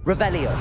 Revelio.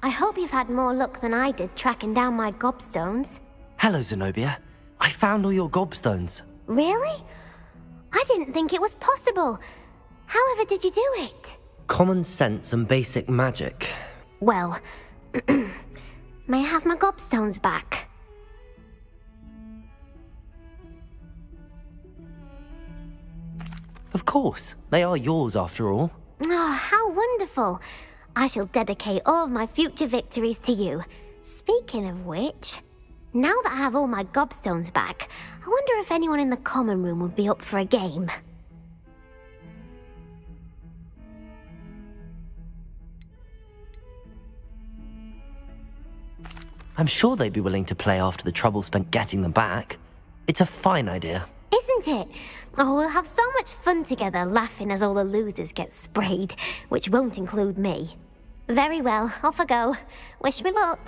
I hope you've had more luck than I did tracking down my gobstones. Hello, Zenobia. I found all your gobstones. Really? I didn't think it was possible. However did you do it? Common sense and basic magic. Well, may I have my gobstones back? Of course. They are yours after all. Oh, how wonderful. I shall dedicate all of my future victories to you. Speaking of which, now that I have all my gobstones back, I wonder if anyone in the common room would be up for a game. I'm sure they'd be willing to play after the trouble spent getting them back. It's a fine idea. Isn't it? Oh, we'll have so much fun together laughing as all the losers get sprayed, which won't include me. Very well, off I go. Wish me luck.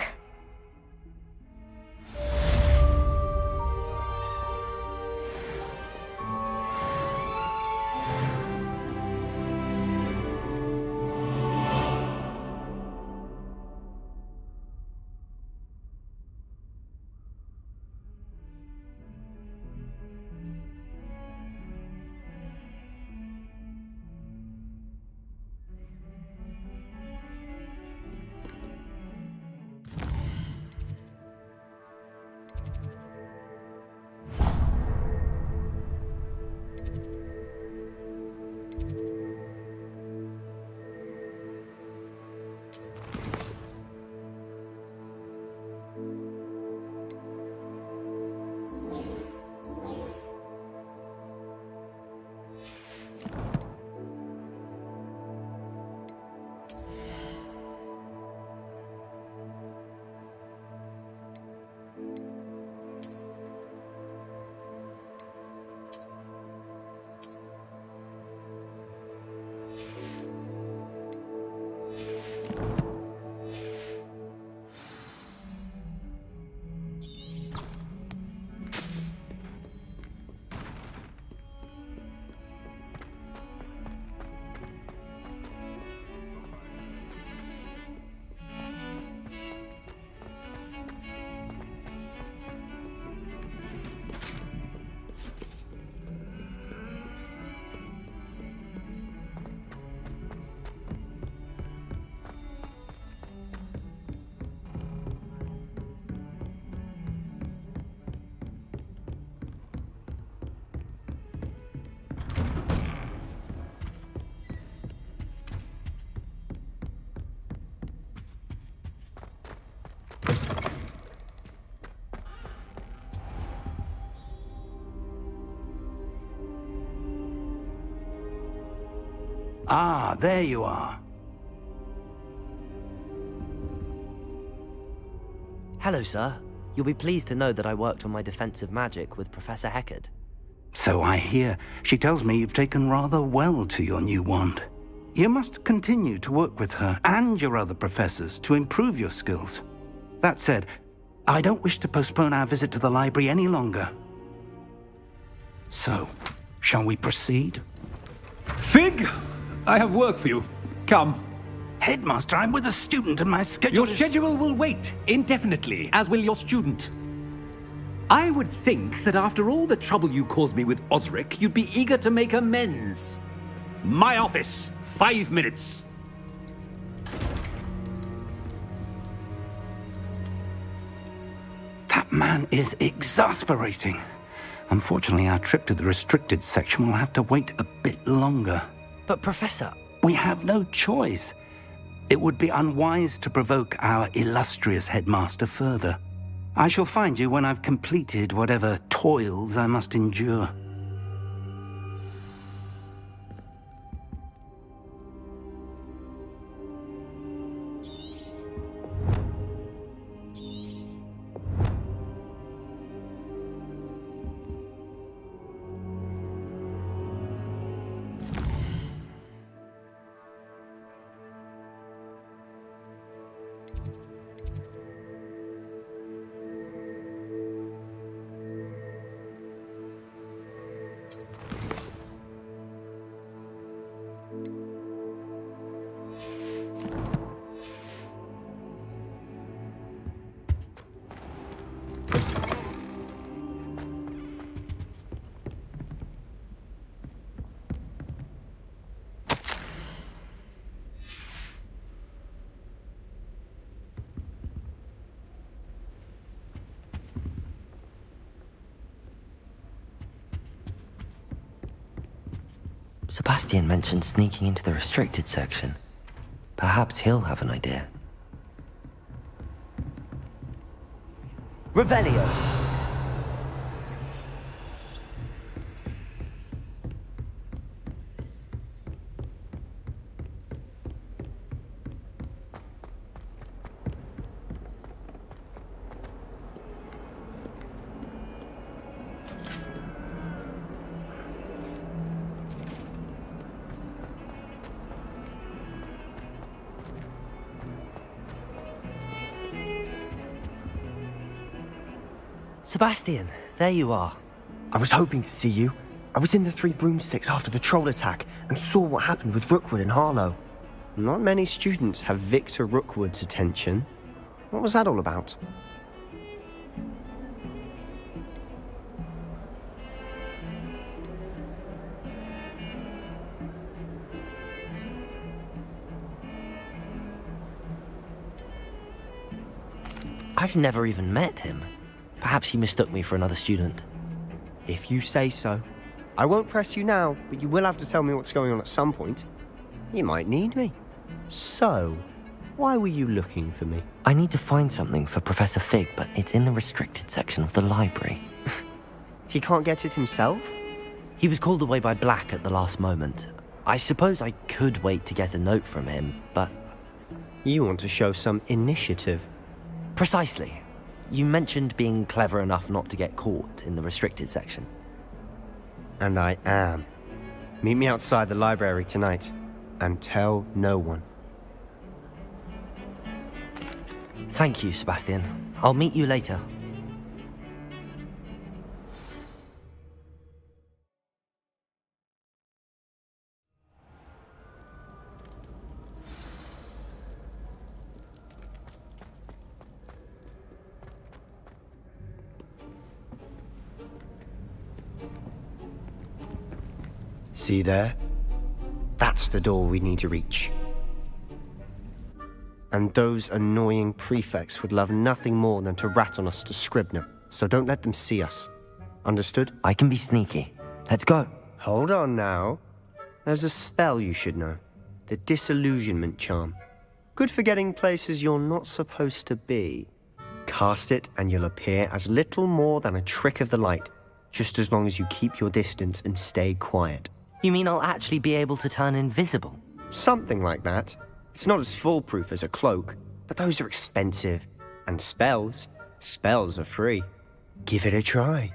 Ah, there you are. Hello, sir. You'll be pleased to know that I worked on my defensive magic with Professor Heckard. So I hear. She tells me you've taken rather well to your new wand. You must continue to work with her and your other professors to improve your skills. That said, I don't wish to postpone our visit to the library any longer. So, shall we proceed? Fig! I have work for you. Come. Headmaster, I'm with a student and my schedule Your is... schedule will wait indefinitely, as will your student. I would think that after all the trouble you caused me with Osric, you'd be eager to make amends. My office, 5 minutes. That man is exasperating. Unfortunately, our trip to the restricted section will have to wait a bit longer. But, Professor... We have no choice. It would be unwise to provoke our illustrious headmaster further. I shall find you when I've completed whatever toils I must endure. Sebastian mentioned sneaking into the restricted section. Perhaps he'll have an idea. Revelio! Sebastian, there you are. I was hoping to see you. I was in the Three Broomsticks after the troll attack and saw what happened with Rookwood and Harlow. Not many students have Victor Rookwood's attention. What was that all about? I've never even met him. Perhaps he mistook me for another student. If you say so. I won't press you now, but you will have to tell me what's going on at some point. You might need me. So, why were you looking for me? I need to find something for Professor Fig, but it's in the restricted section of the library. He can't get it himself? He was called away by Black at the last moment. I suppose I could wait to get a note from him, but... You want to show some initiative. Precisely. You mentioned being clever enough not to get caught in the restricted section. And I am. Meet me outside the library tonight, and tell no one. Thank you, Sebastian. I'll meet you later. See there? That's the door we need to reach. And those annoying prefects would love nothing more than to rat on us to Scribner, so don't let them see us. Understood? I can be sneaky. Let's go. Hold on now. There's a spell you should know. The Disillusionment Charm. Good for getting places you're not supposed to be. Cast it and you'll appear as little more than a trick of the light, just as long as you keep your distance and stay quiet. You mean I'll actually be able to turn invisible? Something like that. It's not as foolproof as a cloak, but those are expensive. And spells are free. Give it a try.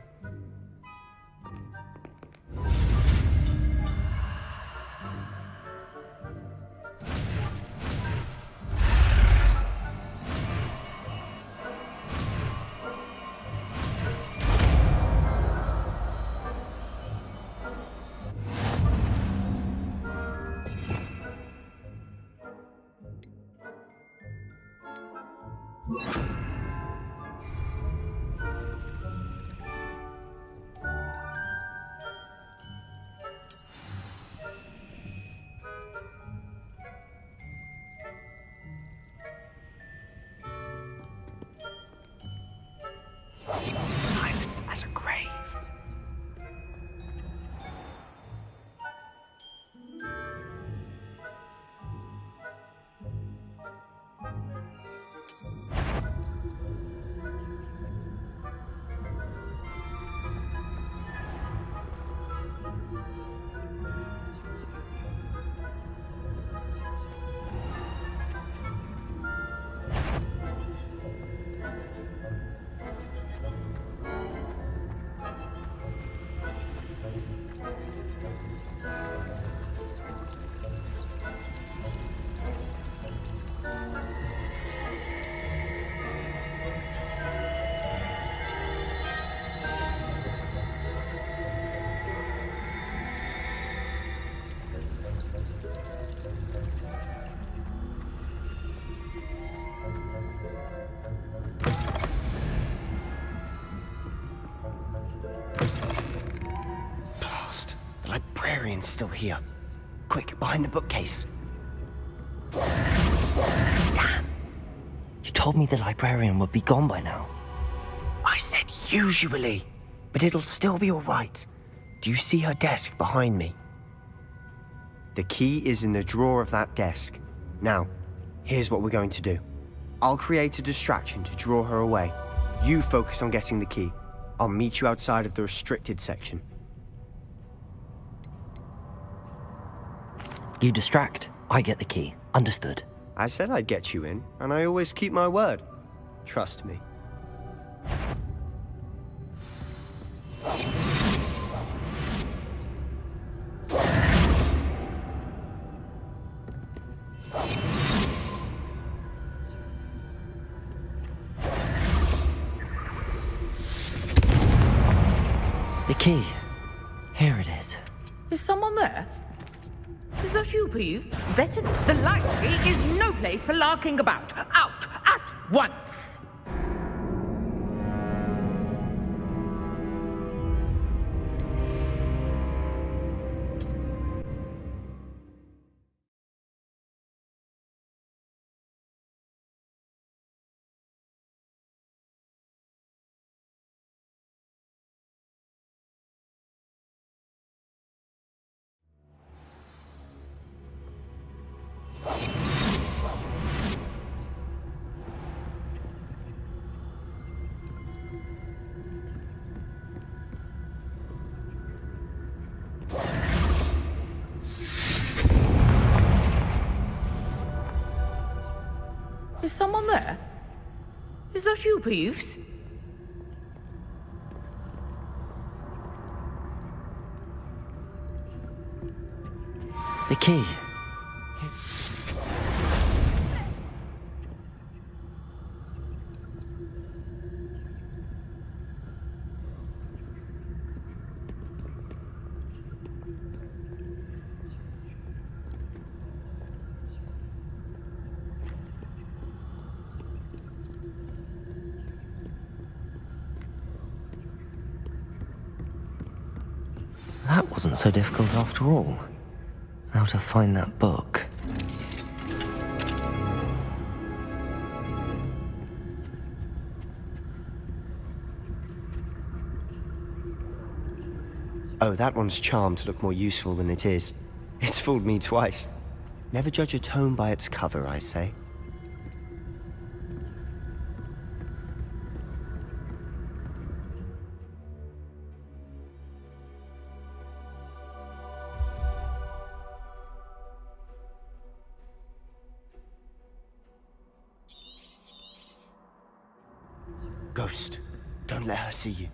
Silent as a grave. The librarian's still here. Quick, behind the bookcase. Damn. You told me the librarian would be gone by now. I said usually, but it'll still be all right. Do you see her desk behind me? The key is in the drawer of that desk. Now, here's what we're going to do. I'll create a distraction to draw her away. You focus on getting the key. I'll meet you outside of the restricted section. You distract, I get the key. Understood. I said I'd get you in, and I always keep my word. Trust me. The key. Here it is. Is someone there? Is that you, Peeve? Better. The library is no place for larking about. Out at once! Is someone there? Is that you, Peeves? The key. That wasn't so difficult after all. Now to find that book. Oh, that one's charmed to look more useful than it is. It's fooled me twice. Never judge a tome by its cover, I say. Ghost, don't let her see you.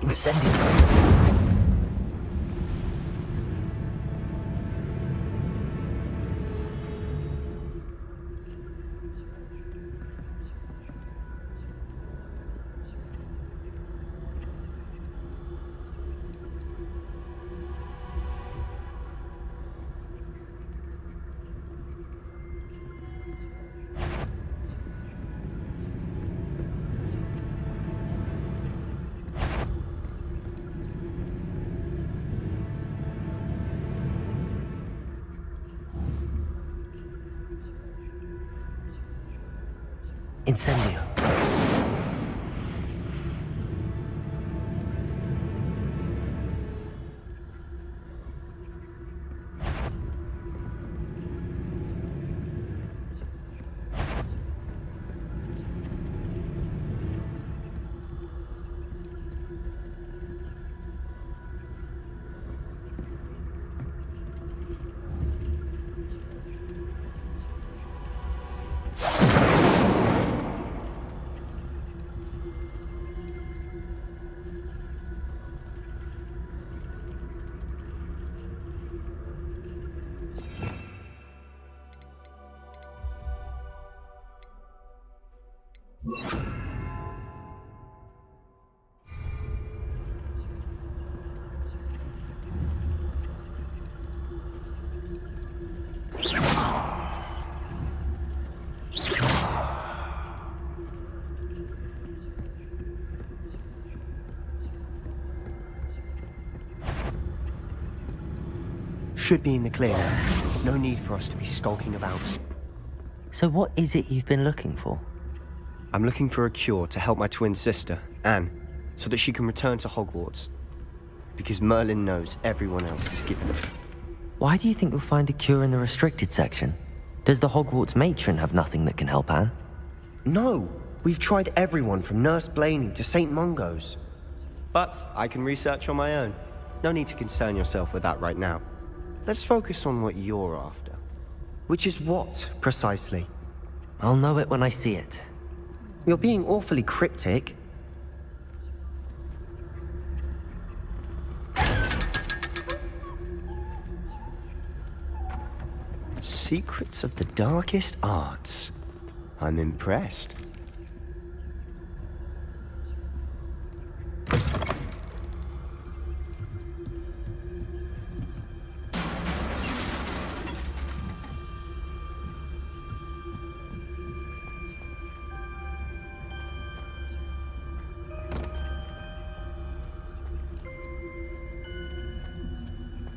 Incendio. Incendio. Should be in the clear now. No need for us to be skulking about. So what is it you've been looking for? I'm looking for a cure to help my twin sister, Anne, so that she can return to Hogwarts. Because Merlin knows everyone else is given it. Why do you think you'll find a cure in the restricted section? Does the Hogwarts matron have nothing that can help Anne? No! We've tried everyone from Nurse Blaney to St. Mungo's. But I can research on my own. No need to concern yourself with that right now. Let's focus on what you're after. Which is what, precisely? I'll know it when I see it. You're being awfully cryptic. Secrets of the darkest arts. I'm impressed.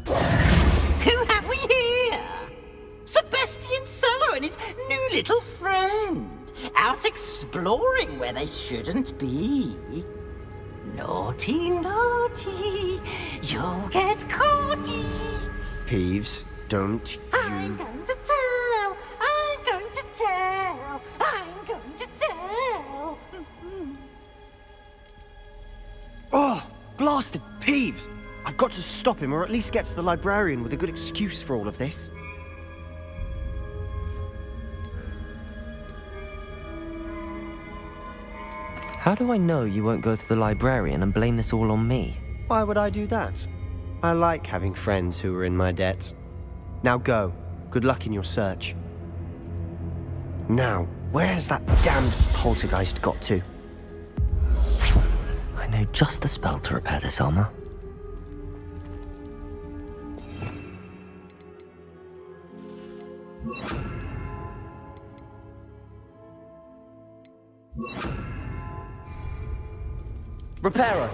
Who have we here? Sebastian Solo and his new little friend. Out exploring where they shouldn't be. Naughty, naughty. You'll get caughty. Peeves, don't I'm you... going to tell. I'm going to tell. I'm going to tell. Oh, blasted Peeves! I've got to stop him, or at least get to the librarian with a good excuse for all of this. How do I know you won't go to the librarian and blame this all on me? Why would I do that? I like having friends who are in my debt. Now go. Good luck in your search. Now, where's that damned poltergeist got to? I know just the spell to repair this armor. Repairer!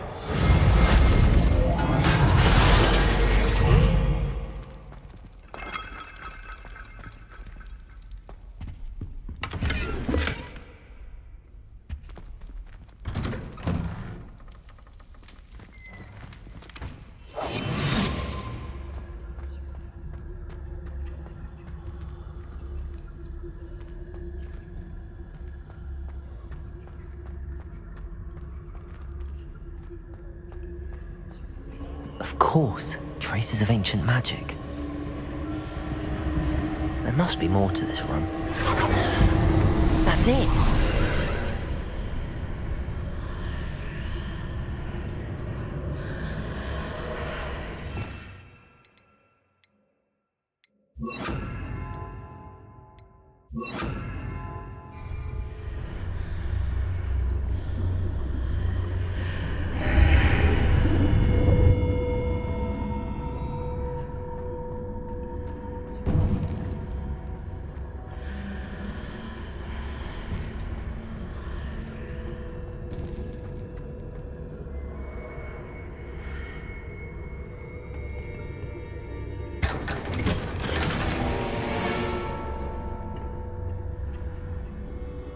Of course, traces of ancient magic. There must be more to this room. That's it!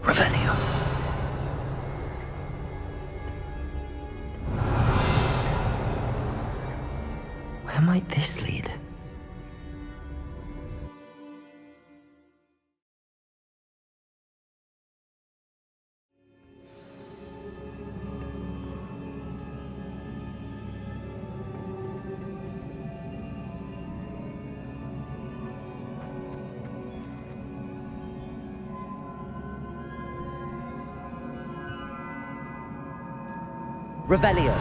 Revelio. Where might this lead? Revelio.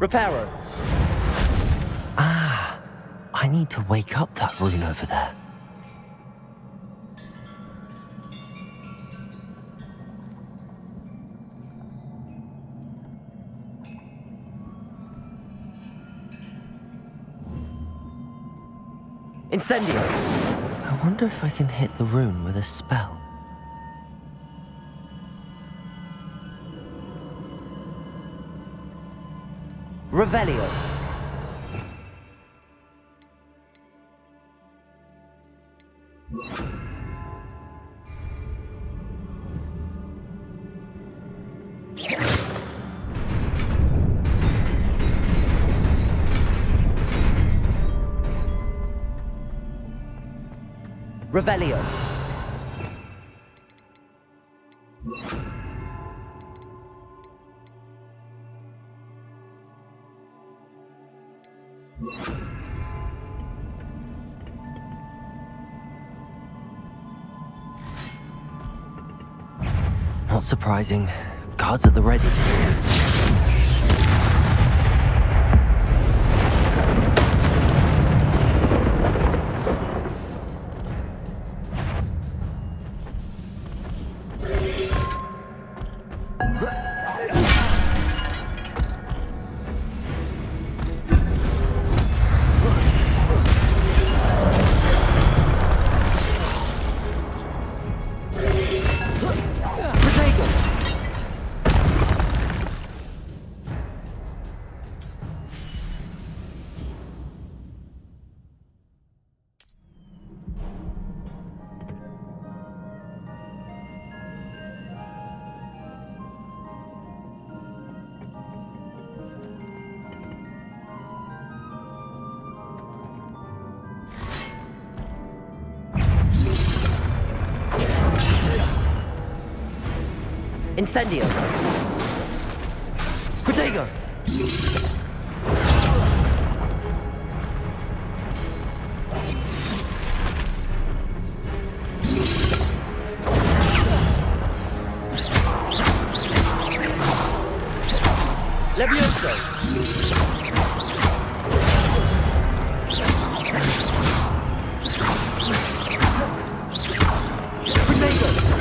Reparo. Ah, I need to wake up that rune over there. Incendio! I wonder if I can hit the rune with a spell. Revelio! Revelio. Not surprising. Guards at the ready. Incendio! Protego! Levioso! Protego!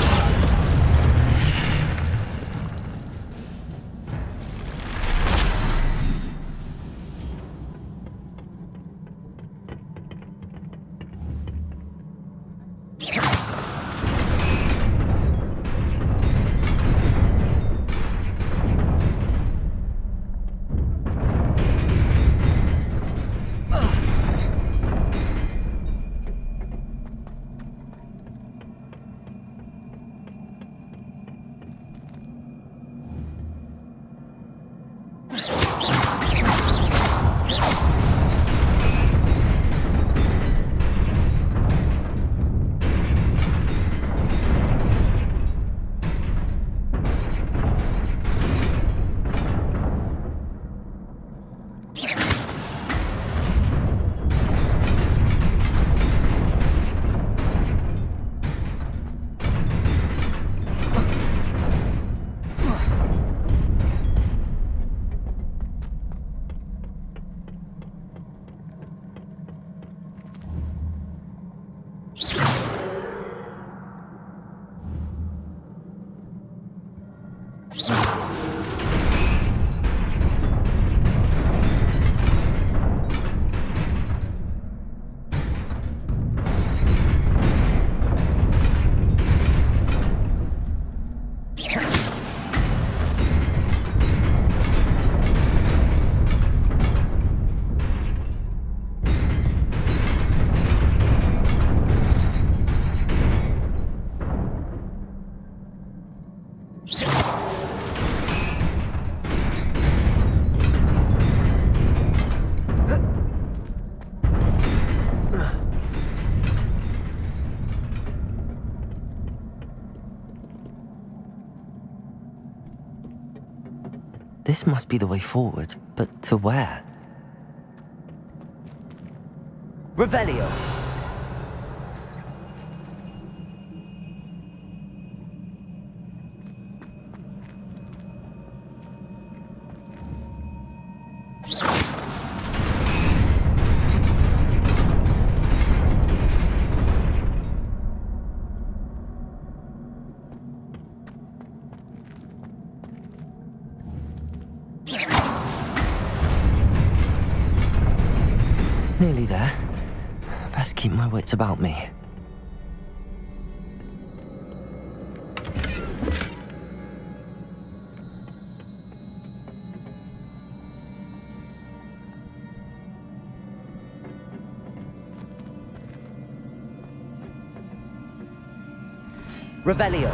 This must be the way forward, but to where? Revelio! Nearly there. Best keep my wits about me. Revelio.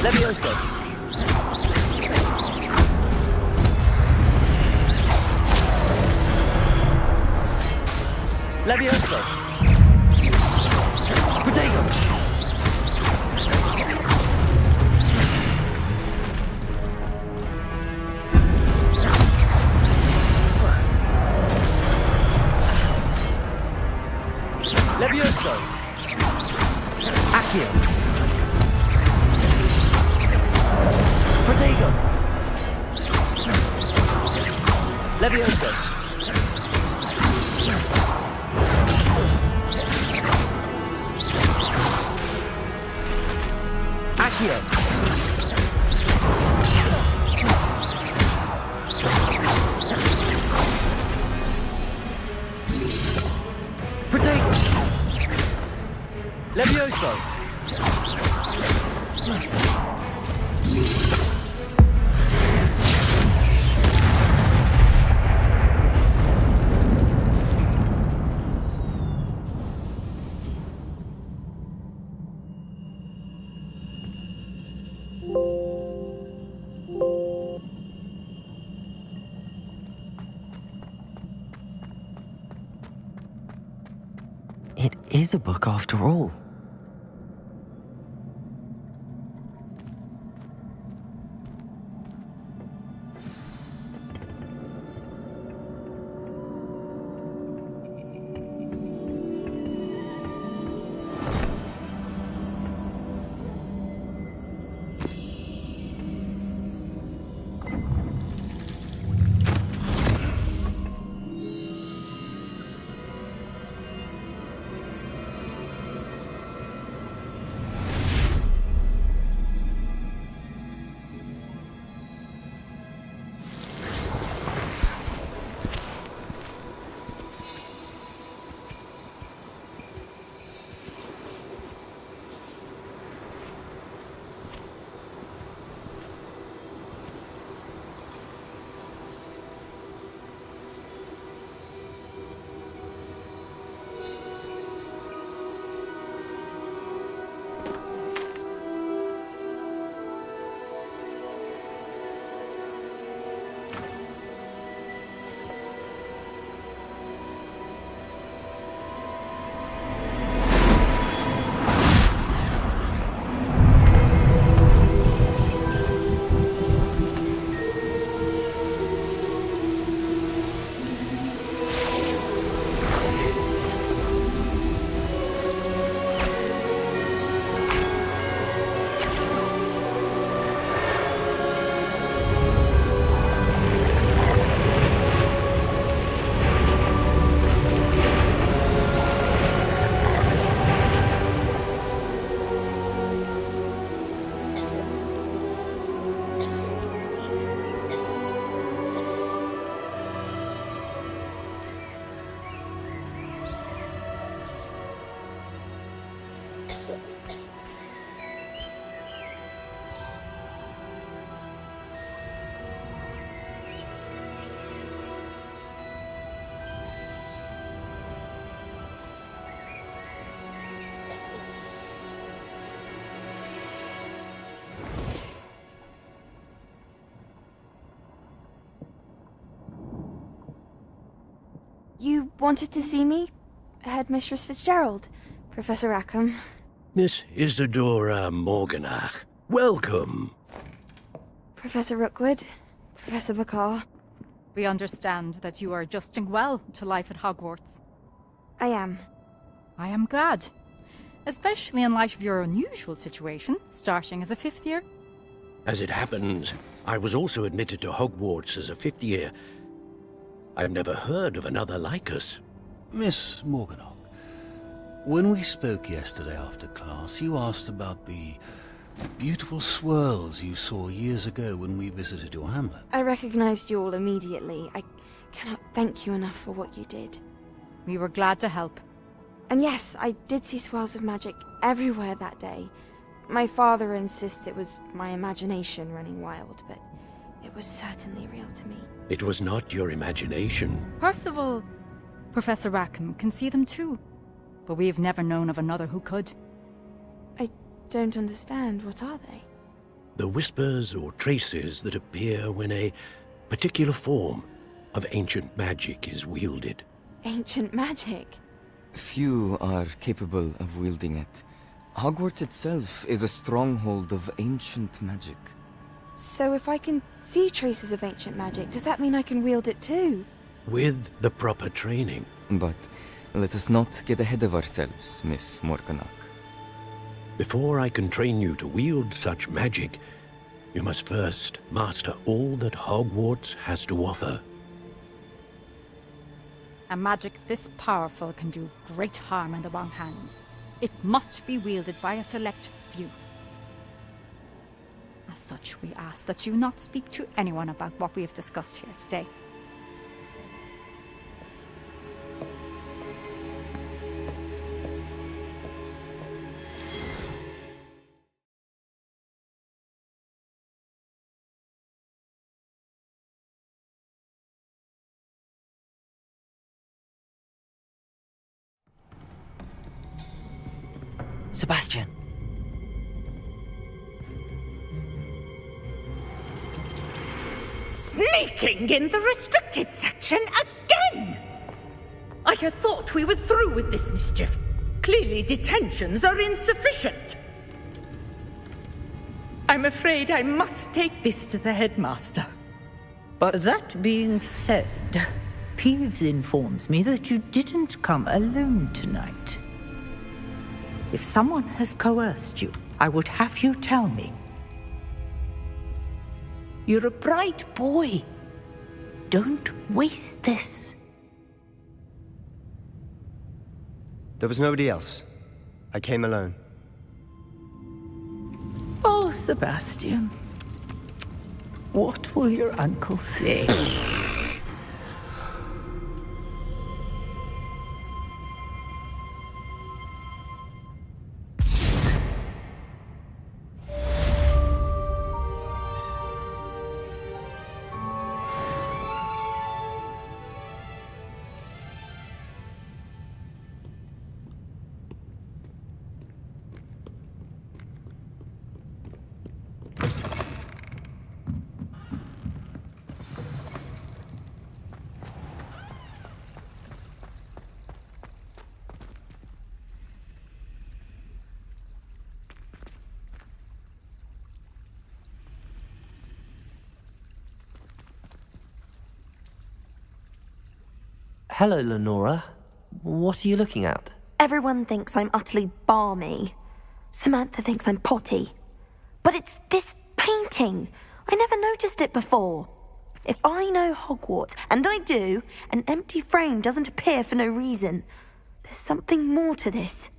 Levioso. Levioso. Protego. Levioso. Accio. Protego. Levioso. Accio. Protego. Levioso. It is a book after all. You wanted to see me? Headmistress Fitzgerald, Professor Rackham. Miss Isadora Morganach, welcome. Professor Rookwood, Professor Bakar. We understand that you are adjusting well to life at Hogwarts. I am. I am glad. Especially in light of your unusual situation, starting as a 5th year. As it happens, I was also admitted to Hogwarts as a 5th year. I've never heard of another like us. Miss Morganach, when we spoke yesterday after class, you asked about the beautiful swirls you saw years ago when we visited your hamlet. I recognized you all immediately. I cannot thank you enough for what you did. We were glad to help. And yes, I did see swirls of magic everywhere that day. My father insists it was my imagination running wild, but it was certainly real to me. It was not your imagination. Percival, Professor Rackham can see them too. But we have never known of another who could. I don't understand. What are they? The whispers or traces that appear when a particular form of ancient magic is wielded. Ancient magic? Few are capable of wielding it. Hogwarts itself is a stronghold of ancient magic. So if I can see traces of ancient magic, does that mean I can wield it too? With the proper training. But let us not get ahead of ourselves, Miss Morganach. Before I can train you to wield such magic, you must first master all that Hogwarts has to offer. A magic this powerful can do great harm in the wrong hands. It must be wielded by a select few. As such, we ask that you not speak to anyone about what we have discussed here today. Sebastian. Sneaking in the restricted section again! I had thought we were through with this mischief. Clearly detentions are insufficient. I'm afraid I must take this to the headmaster. But That being said, Peeves informs me that you didn't come alone tonight. If someone has coerced you, I would have you tell me. You're a bright boy. Don't waste this. there was nobody else. I came alone. Oh, Sebastian. What will your uncle say? Hello, Lenora. What are you looking at? Everyone thinks I'm utterly balmy. Samantha thinks I'm potty. But it's this painting. I never noticed it before. If I know Hogwarts, and I do, an empty frame doesn't appear for no reason. There's something more to this.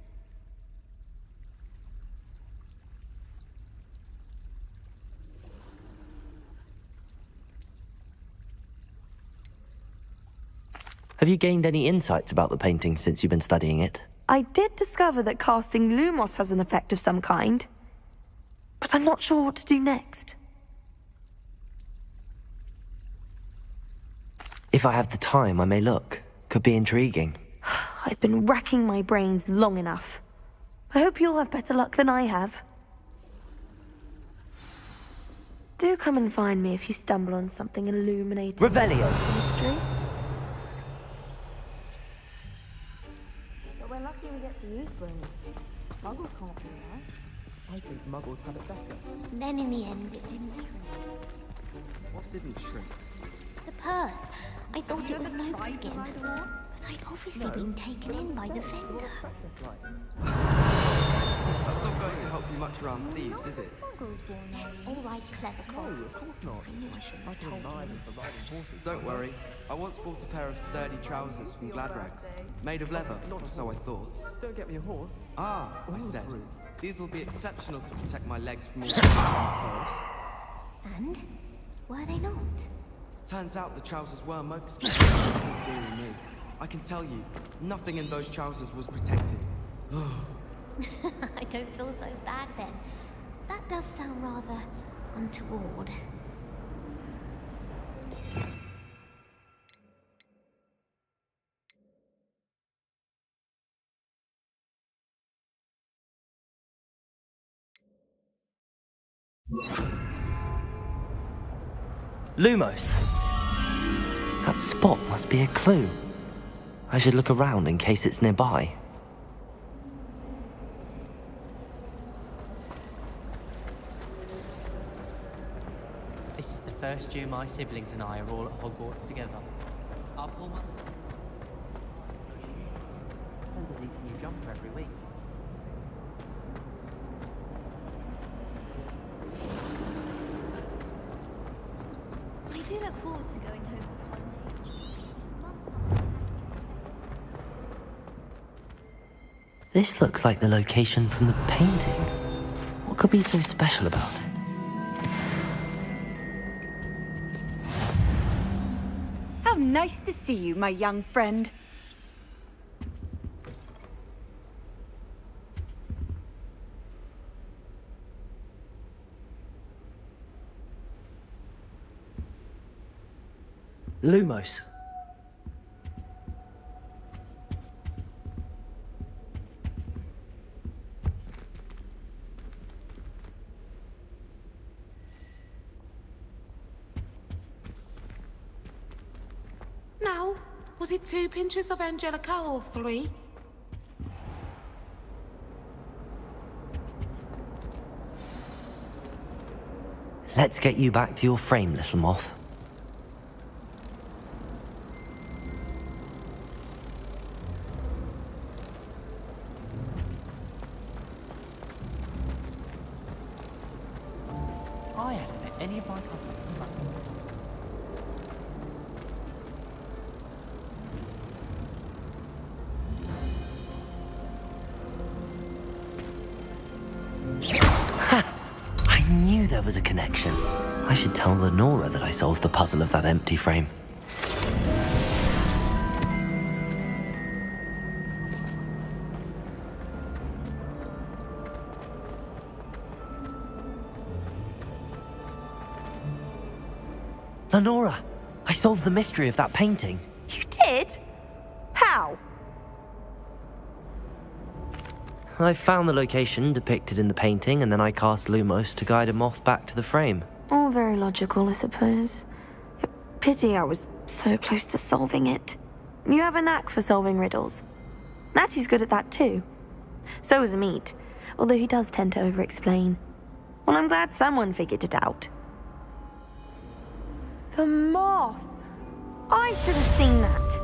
Have you gained any insights about the painting since you've been studying it? I did discover that casting Lumos has an effect of some kind. But I'm not sure what to do next. If I have the time, I may look. Could be intriguing. I've been racking my brains long enough. I hope you'll have better luck than I have. Do come and find me if you stumble on something illuminating. Revelio! Mystery. is brainy. Muggles can't be that. I think Muggles have it better. Then in the end, it didn't shrink. What didn't shrink? The purse. I thought it was moat skin, but I'd obviously been taken in by the vendor. That's not going to help you much around thieves, is it? Yes, all right, clever calls. Of course not. I knew I shouldn't have told you. Don't worry. I once bought a pair of sturdy trousers from Gladrags. Made of leather, or so I thought. Don't get me a horse. Ah, I said. These will be exceptional to protect my legs from all the forest. And? Were they not? Turns out the trousers were mokeskin. Dear me. I can tell you, nothing in those trousers was protected. I don't feel so bad then. That does sound rather untoward. Lumos! That spot must be a clue. I should look around in case it's nearby. This is the first year my siblings and I are all at Hogwarts together. Our poor mother. And a new jumper every week. I do look forward to going home for holidays. This looks like the location from the painting. What could be so special about it? How nice to see you, my young friend. Lumos. Now, was it 2 pinches of Angelica or 3? Let's get you back to your frame, little moth. I haven't met any of my cousins. I knew there was a connection. I should tell Lenora that I solved the puzzle of that empty frame. Lenora, I solved the mystery of that painting. You did? How? I found the location depicted in the painting, and then I cast Lumos to guide a moth back to the frame. All very logical, I suppose. Pity I was so close to solving it. You have a knack for solving riddles. Natty's good at that too. So is Amit, although he does tend to over-explain. Well, I'm glad someone figured it out. The moth! I should have seen that.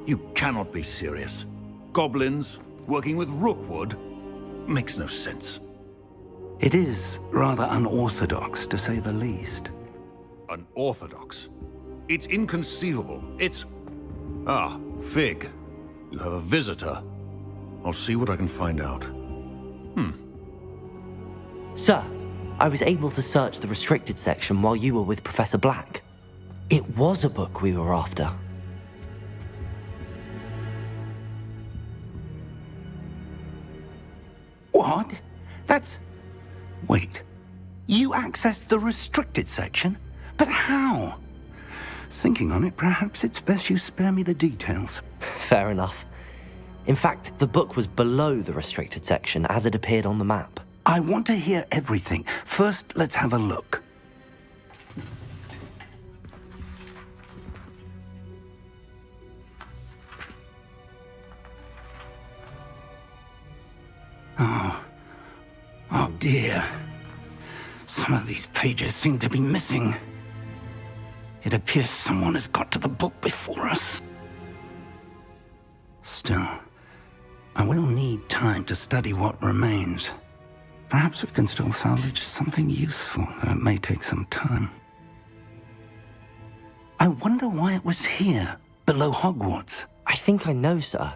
You cannot be serious. Goblins working with Rookwood makes no sense. It is rather unorthodox, to say the least. Unorthodox? It's inconceivable. It's... Ah, Fig. You have a visitor. I'll see what I can find out. Sir, I was able to search the restricted section while you were with Professor Black. It was a book we were after. What? That's... Wait. You accessed the restricted section? But how? Thinking on it, perhaps it's best you spare me the details. Fair enough. In fact, the book was below the restricted section as it appeared on the map. I want to hear everything. First, let's have a look. Oh dear. Some of these pages seem to be missing. It appears someone has got to the book before us. Still, I will need time to study what remains. Perhaps we can still salvage something useful, though it may take some time. I wonder why it was here, below Hogwarts. I think I know, sir.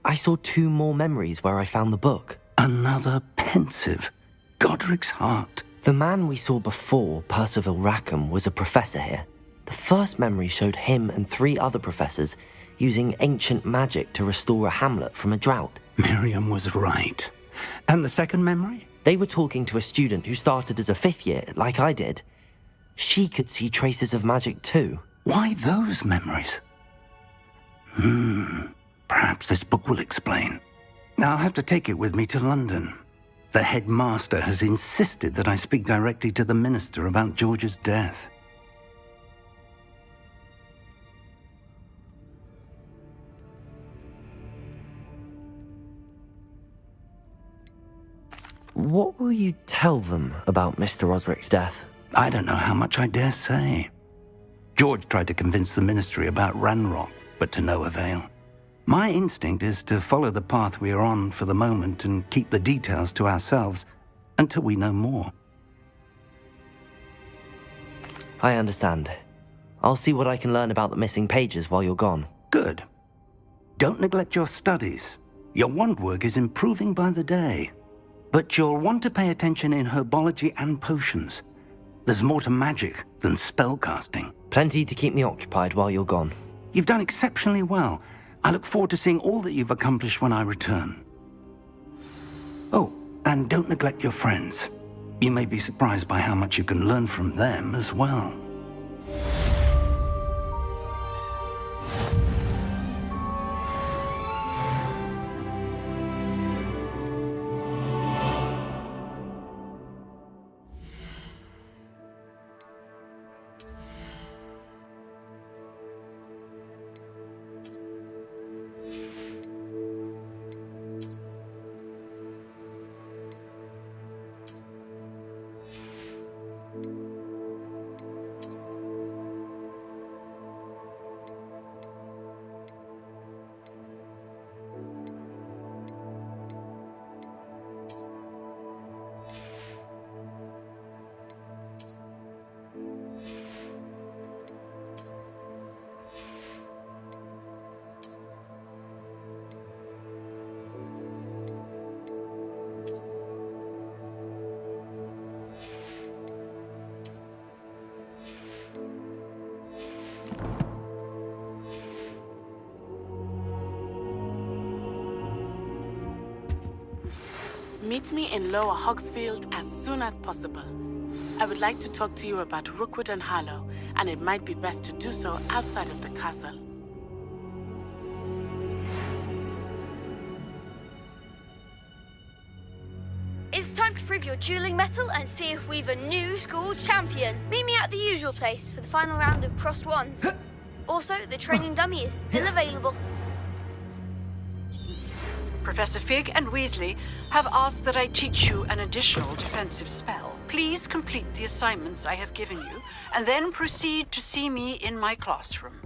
I saw 2 more memories where I found the book. Another pensive. Godric's heart. The man we saw before, Percival Rackham, was a professor here. The first memory showed him and 3 other professors using ancient magic to restore a hamlet from a drought. Miriam was right. And the second memory? They were talking to a student who started as a 5th year, like I did. She could see traces of magic too. Why those memories? Perhaps this book will explain. Now I'll have to take it with me to London. The headmaster has insisted that I speak directly to the minister about George's death. What will you tell them about Mr. Osric's death? I don't know how much I dare say. George tried to convince the ministry about Ranrock, but to no avail. My instinct is to follow the path we are on for the moment and keep the details to ourselves until we know more. I understand. I'll see what I can learn about the missing pages while you're gone. Good. Don't neglect your studies. Your wand work is improving by the day. But you'll want to pay attention in herbology and potions. There's more to magic than spellcasting. Plenty to keep me occupied while you're gone. You've done exceptionally well. I look forward to seeing all that you've accomplished when I return. Oh, and don't neglect your friends. You may be surprised by how much you can learn from them as well. Meet me in Lower Hogsfield as soon as possible. I would like to talk to you about Rookwood and Harlow, and it might be best to do so outside of the castle. It's time to prove your dueling mettle and see if we've a new school champion. Meet me at the usual place for the final round of crossed wands. Also, the training dummy is still available. Professor Fig and Weasley have asked that I teach you an additional defensive spell. Please complete the assignments I have given you, and then proceed to see me in my classroom.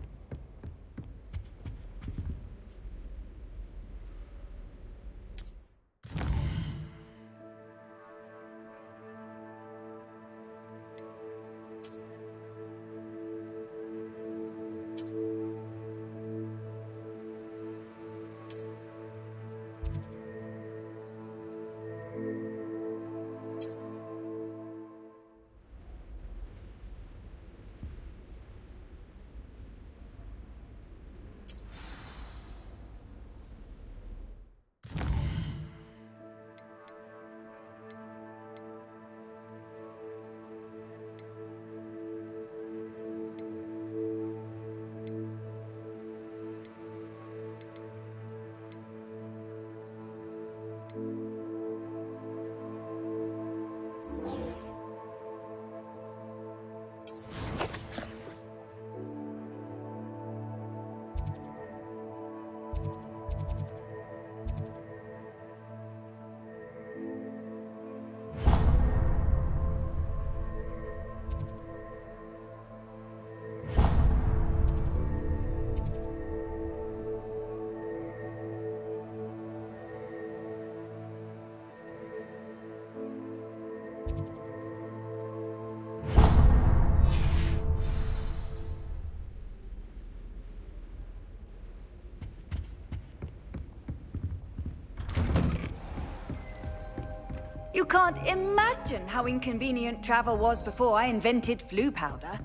You can't imagine how inconvenient travel was before I invented flu powder.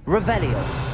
Revelio.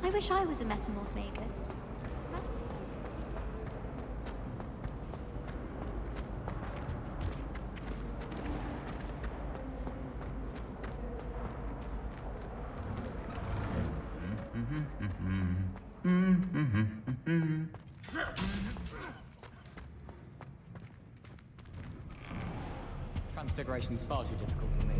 I wish I was a metamorph maker. Transfiguration's far too difficult for me.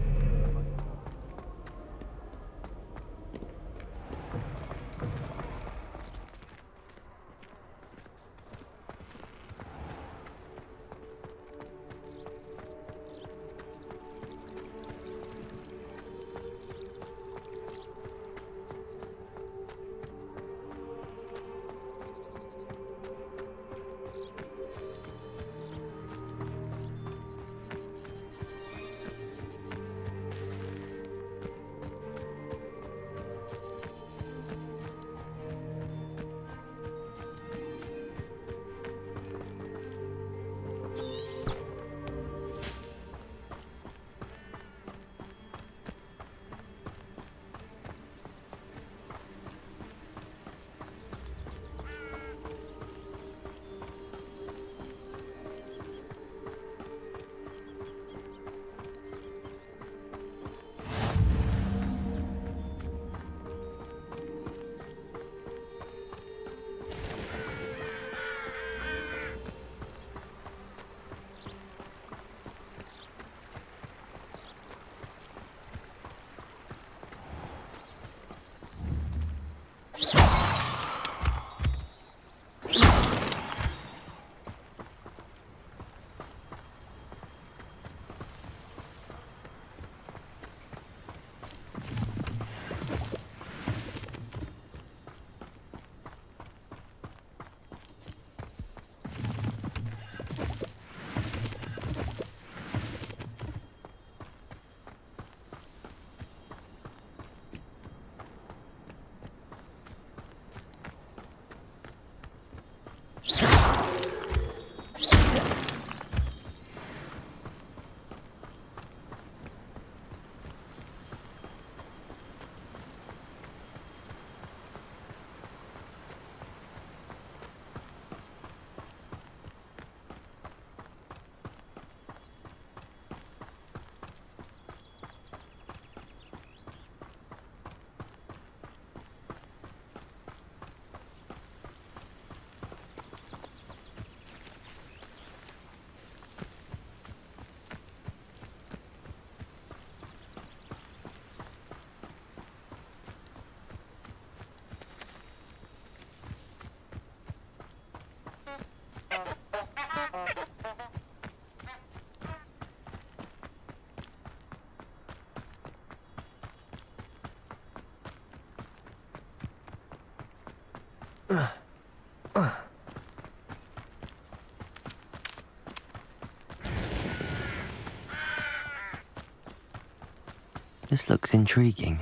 This looks intriguing.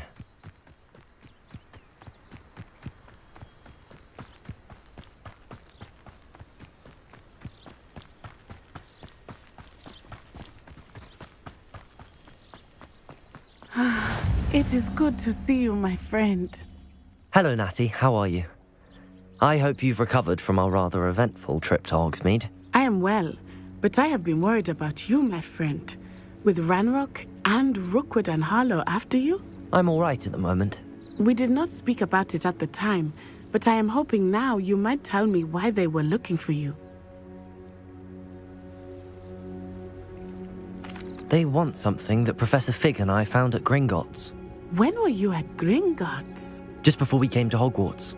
It is good to see you, my friend. Hello, Natty. How are you? I hope you've recovered from our rather eventful trip to Hogsmeade. I am well, but I have been worried about you, my friend. With Ranrock and Rookwood and Harlow after you? I'm all right at the moment. We did not speak about it at the time, but I am hoping now you might tell me why they were looking for you. They want something that Professor Fig and I found at Gringotts. When were you at Gringotts? Just before we came to Hogwarts.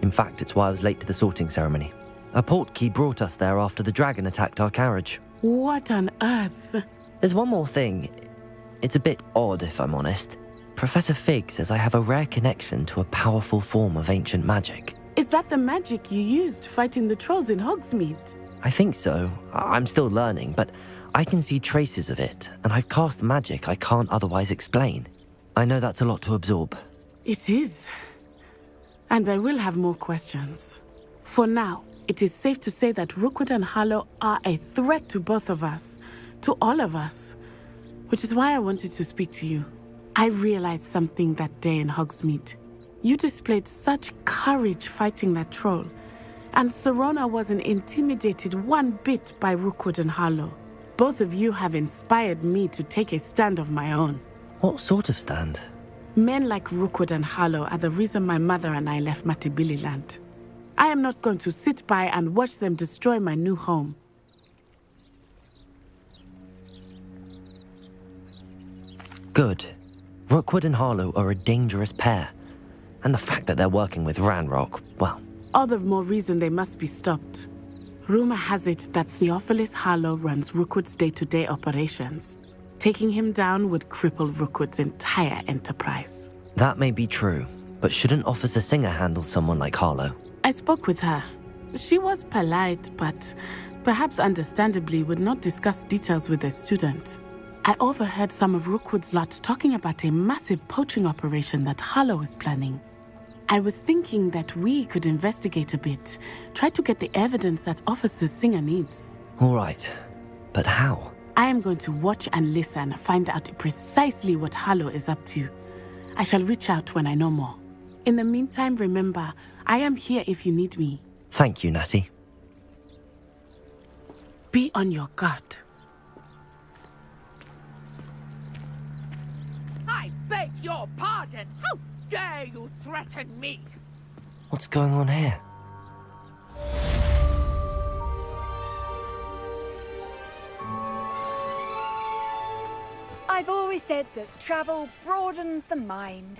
In fact, it's why I was late to the sorting ceremony. A portkey brought us there after the dragon attacked our carriage. What on earth? There's one more thing. It's a bit odd, if I'm honest. Professor Fig says I have a rare connection to a powerful form of ancient magic. Is that the magic you used fighting the trolls in Hogsmeade? I think so. I'm still learning, but I can see traces of it, and I've cast magic I can't otherwise explain. I know that's a lot to absorb. It is. And I will have more questions. For now, it is safe to say that Rookwood and Harlow are a threat to both of us, to all of us, which is why I wanted to speak to you. I realized something that day in Hogsmeade. You displayed such courage fighting that troll, and Serona wasn't intimidated one bit by Rookwood and Harlow. Both of you have inspired me to take a stand of my own. What sort of stand? Men like Rookwood and Harlow are the reason my mother and I left Matabeleland. I am not going to sit by and watch them destroy my new home. Good. Rookwood and Harlow are a dangerous pair. And the fact that they're working with Ranrock, well... All the more reason they must be stopped. Rumor has it that Theophilus Harlow runs Rookwood's day-to-day operations. Taking him down would cripple Rookwood's entire enterprise. That may be true, but shouldn't Officer Singer handle someone like Harlow? I spoke with her. She was polite, but perhaps understandably would not discuss details with a student. I overheard some of Rookwood's lot talking about a massive poaching operation that Harlow is planning. I was thinking that we could investigate a bit, try to get the evidence that Officer Singer needs. All right, but how? I am going to watch and listen, find out precisely what Harlow is up to. I shall reach out when I know more. In the meantime, remember, I am here if you need me. Thank you, Natty. Be on your guard. I beg your pardon. How dare you threaten me? What's going on here? I've always said that travel broadens the mind.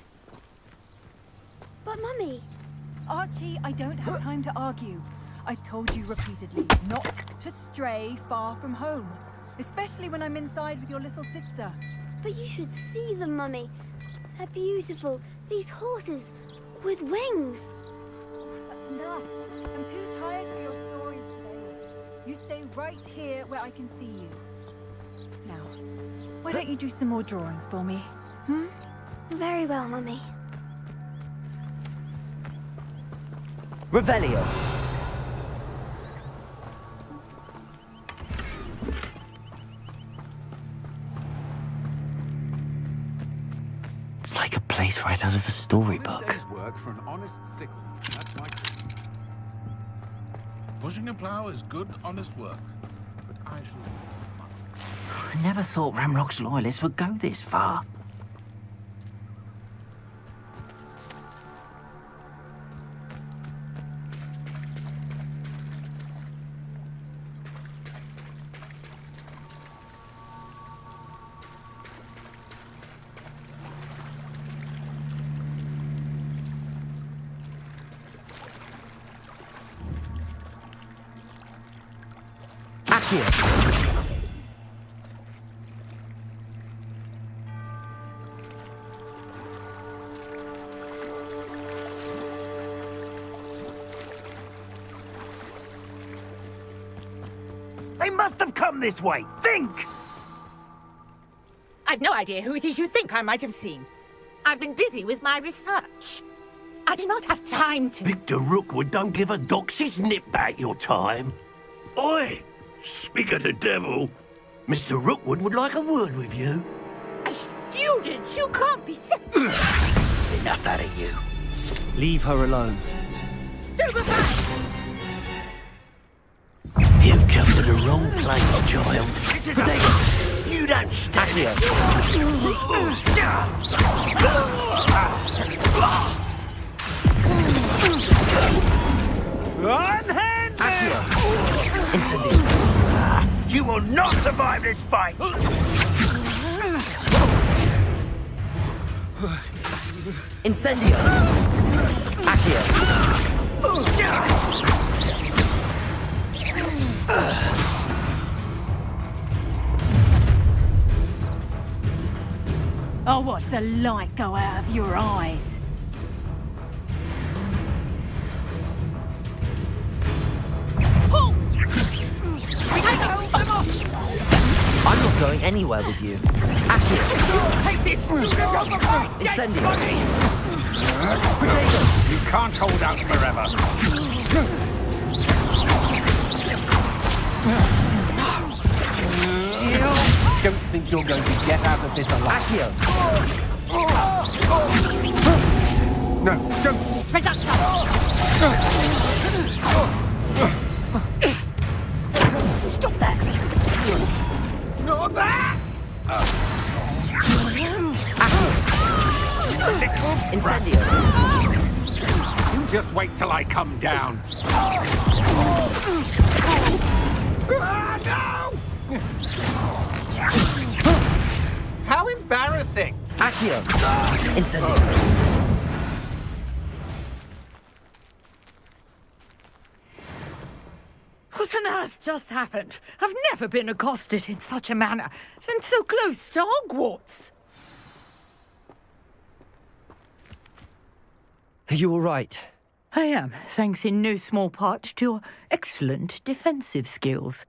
But Mummy... Archie, I don't have time to argue. I've told you repeatedly not to stray far from home. Especially when I'm inside with your little sister. But you should see them, Mummy. They're beautiful. These horses with wings. That's enough. I'm too tired for your stories today. You stay right here where I can see you. Now, why don't you do some more drawings for me? Hmm? Very well, Mummy. Revelio. It's like a place right out of a storybook. Work for an honest sickle. That's my... Pushing a plough is good, honest work. But I shall... I never thought Ranrock's loyalists would go this far. They must have come this way. Think! I've no idea who it is you think I might have seen. I've been busy with my research. I do not have time to... Victor Rookwood don't give a doxy's nip back your time. Oi! Speak of the devil. Mr. Rookwood would like a word with you. students! You can't be Enough out of you. Leave her alone. Stupefy! You've come to the wrong place, child. This is you don't stand here. Unhand! Incendio. You will not survive this fight! Incendio. Accio. I'll watch the light go out of your eyes. I'm not going anywhere with you. Accio. Take this! Incendio. You can't hold out forever. Don't think you're going to get out of this alive. Accio. No, don't. Stop that! Not that! Incendio. You just wait till I come down. No! How embarrassing! Accio. Incendio. What on earth just happened? I've never been accosted in such a manner, and so close to Hogwarts. Are you all right? I am, thanks in no small part to your excellent defensive skills.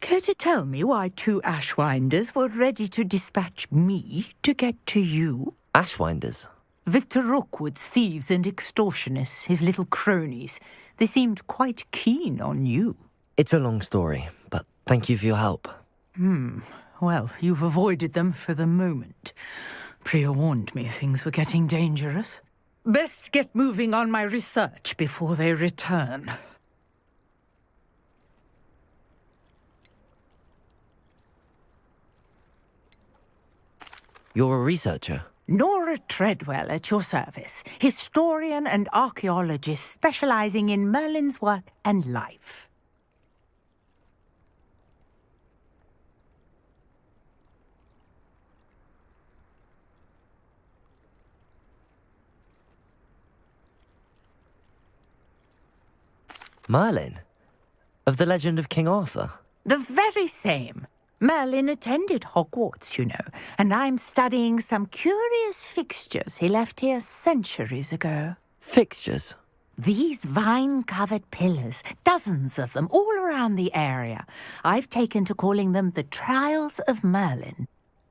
Care to tell me why 2 Ashwinders were ready to dispatch me to get to you? Ashwinders? Victor Rookwood's thieves and extortionists, his little cronies. They seemed quite keen on you. It's a long story, but thank you for your help. Well, you've avoided them for the moment. Priya warned me things were getting dangerous. Best get moving on my research before they return. You're a researcher? Nora Treadwell at your service, historian and archaeologist specializing in Merlin's work and life. Merlin? Of the legend of King Arthur? The very same. Merlin attended Hogwarts, you know, and I'm studying some curious fixtures he left here centuries ago. Fixtures? These vine-covered pillars, dozens of them, all around the area. I've taken to calling them the Trials of Merlin.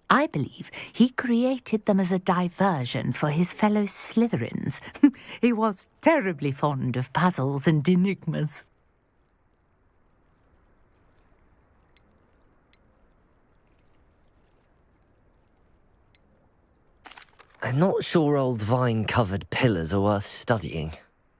I believe he created them as a diversion for his fellow Slytherins. He was terribly fond of puzzles and enigmas. I'm not sure old vine-covered pillars are worth studying.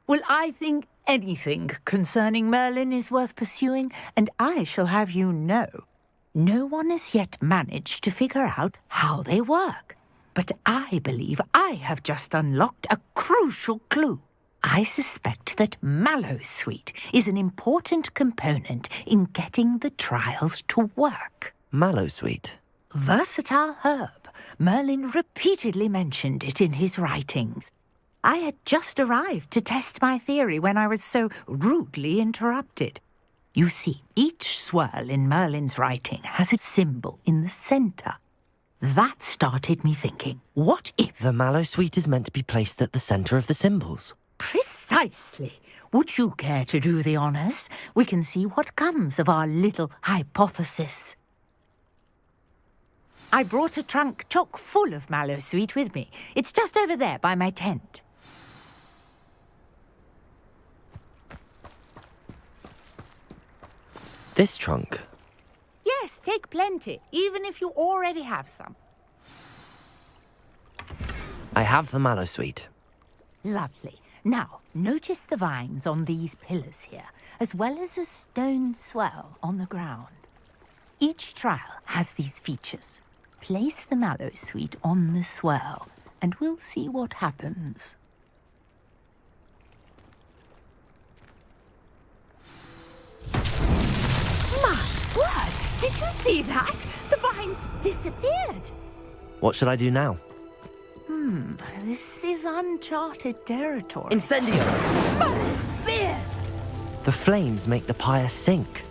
Well, I think anything concerning Merlin is worth pursuing, and I shall have you know, no one has yet managed to figure out how they work. But I believe I have just unlocked a crucial clue. I suspect that Mallowsweet is an important component in getting the trials to work. Mallowsweet? Versatile herb. Merlin repeatedly mentioned it in his writings. I had just arrived to test my theory when I was so rudely interrupted. You see, each swirl in Merlin's writing has a symbol in the centre. That started me thinking, what if... The Mallowsweet is meant to be placed at the centre of the symbols. Precisely. Would you care to do the honours? We can see what comes of our little hypothesis. I brought a trunk chock full of Mallowsweet with me. It's just over there by my tent. This trunk? Yes, take plenty, even if you already have some. I have the mallow sweet. Lovely. Now, notice the vines on these pillars here, as well as a stone swell on the ground. Each trial has these features. Place the mallow sweet on the swell, and we'll see what happens. My word! Did you see that? The vines disappeared. What should I do now? This is uncharted territory. Incendio! Merlin's beard! The flames make the pyre sink.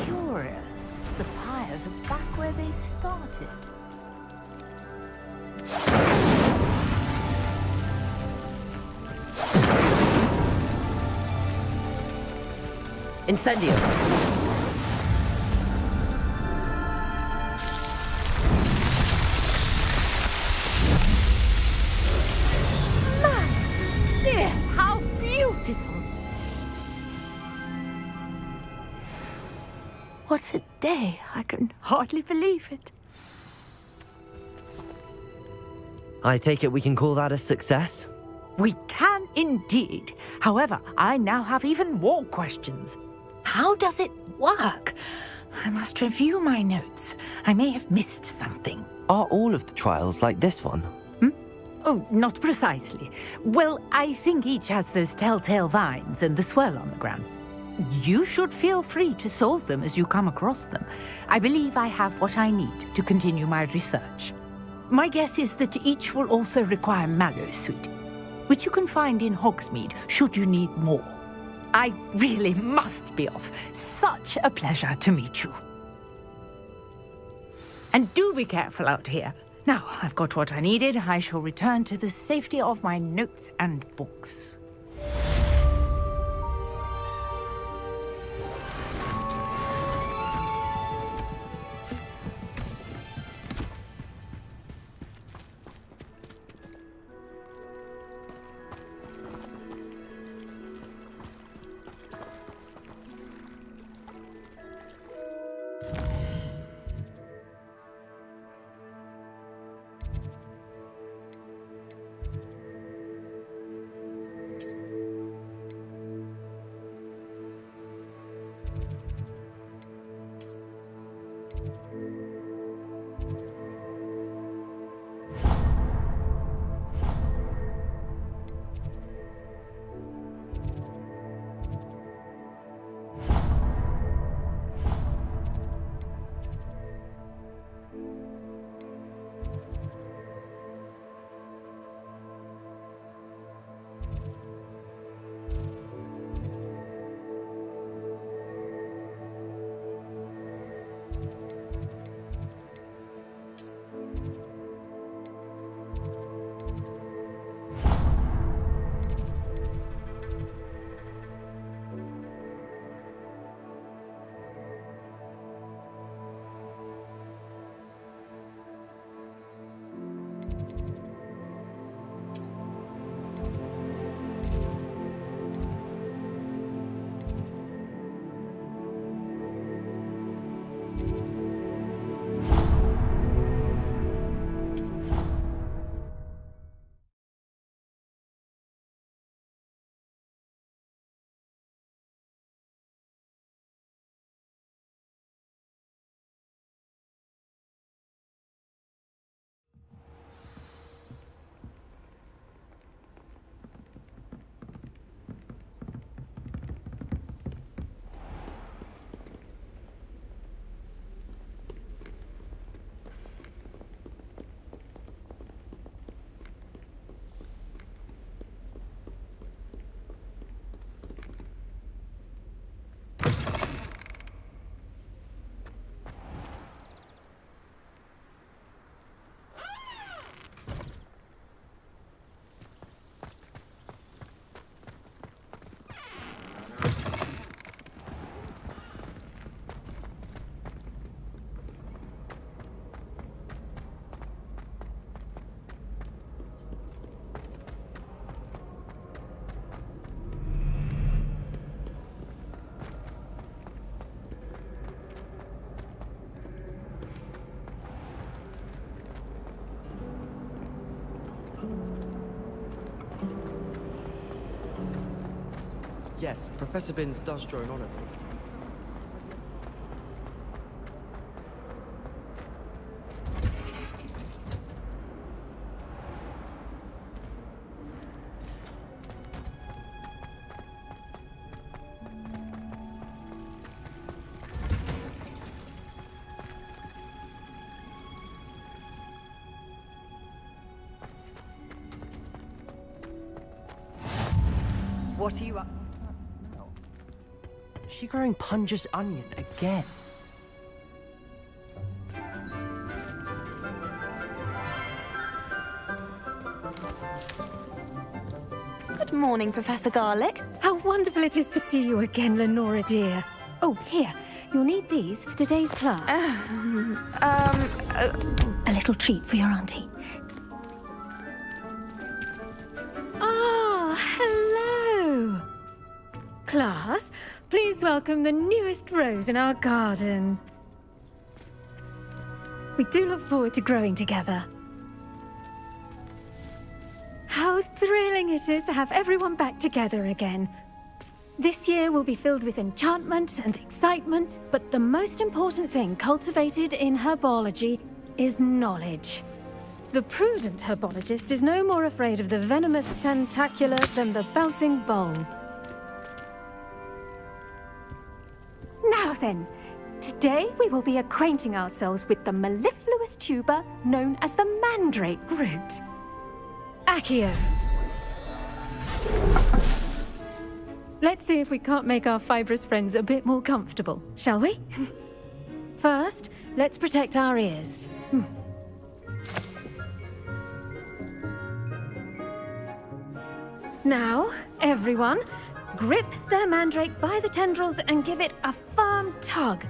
Curious. The pyres are back where they started. Incendio! Dear, how beautiful! What a day! I can hardly believe it. I take it we can call that a success? We can indeed. However, I now have even more questions. How does it work? I must review my notes. I may have missed something. Are all of the trials like this one? Oh, not precisely. Well, I think each has those telltale vines and the swirl on the ground. You should feel free to solve them as you come across them. I believe I have what I need to continue my research. My guess is that each will also require mallow sweet, which you can find in Hogsmeade should you need more. I really must be off. Such a pleasure to meet you. And do be careful out here. Now, I've got what I needed. I shall return to the safety of my notes and books. Yes, Professor Binns does drone on it. What are you up? Is she growing Punja's onion again? Good morning, Professor Garlic. How wonderful it is to see you again, Lenora dear. Oh, here. You'll need these for today's class. A little treat for your auntie. Ah, hello. Class, please welcome the newest rose in our garden. We do look forward to growing together. How thrilling it is to have everyone back together again. This year will be filled with enchantment and excitement, but the most important thing cultivated in herbology is knowledge. The prudent herbologist is no more afraid of the venomous tentacula than the bouncing bulb. Now then, today we will be acquainting ourselves with the mellifluous tuber known as the mandrake root. Accio. Let's see if we can't make our fibrous friends a bit more comfortable, shall we? First, let's protect our ears. Now, everyone, grip their mandrake by the tendrils and give it a firm tug.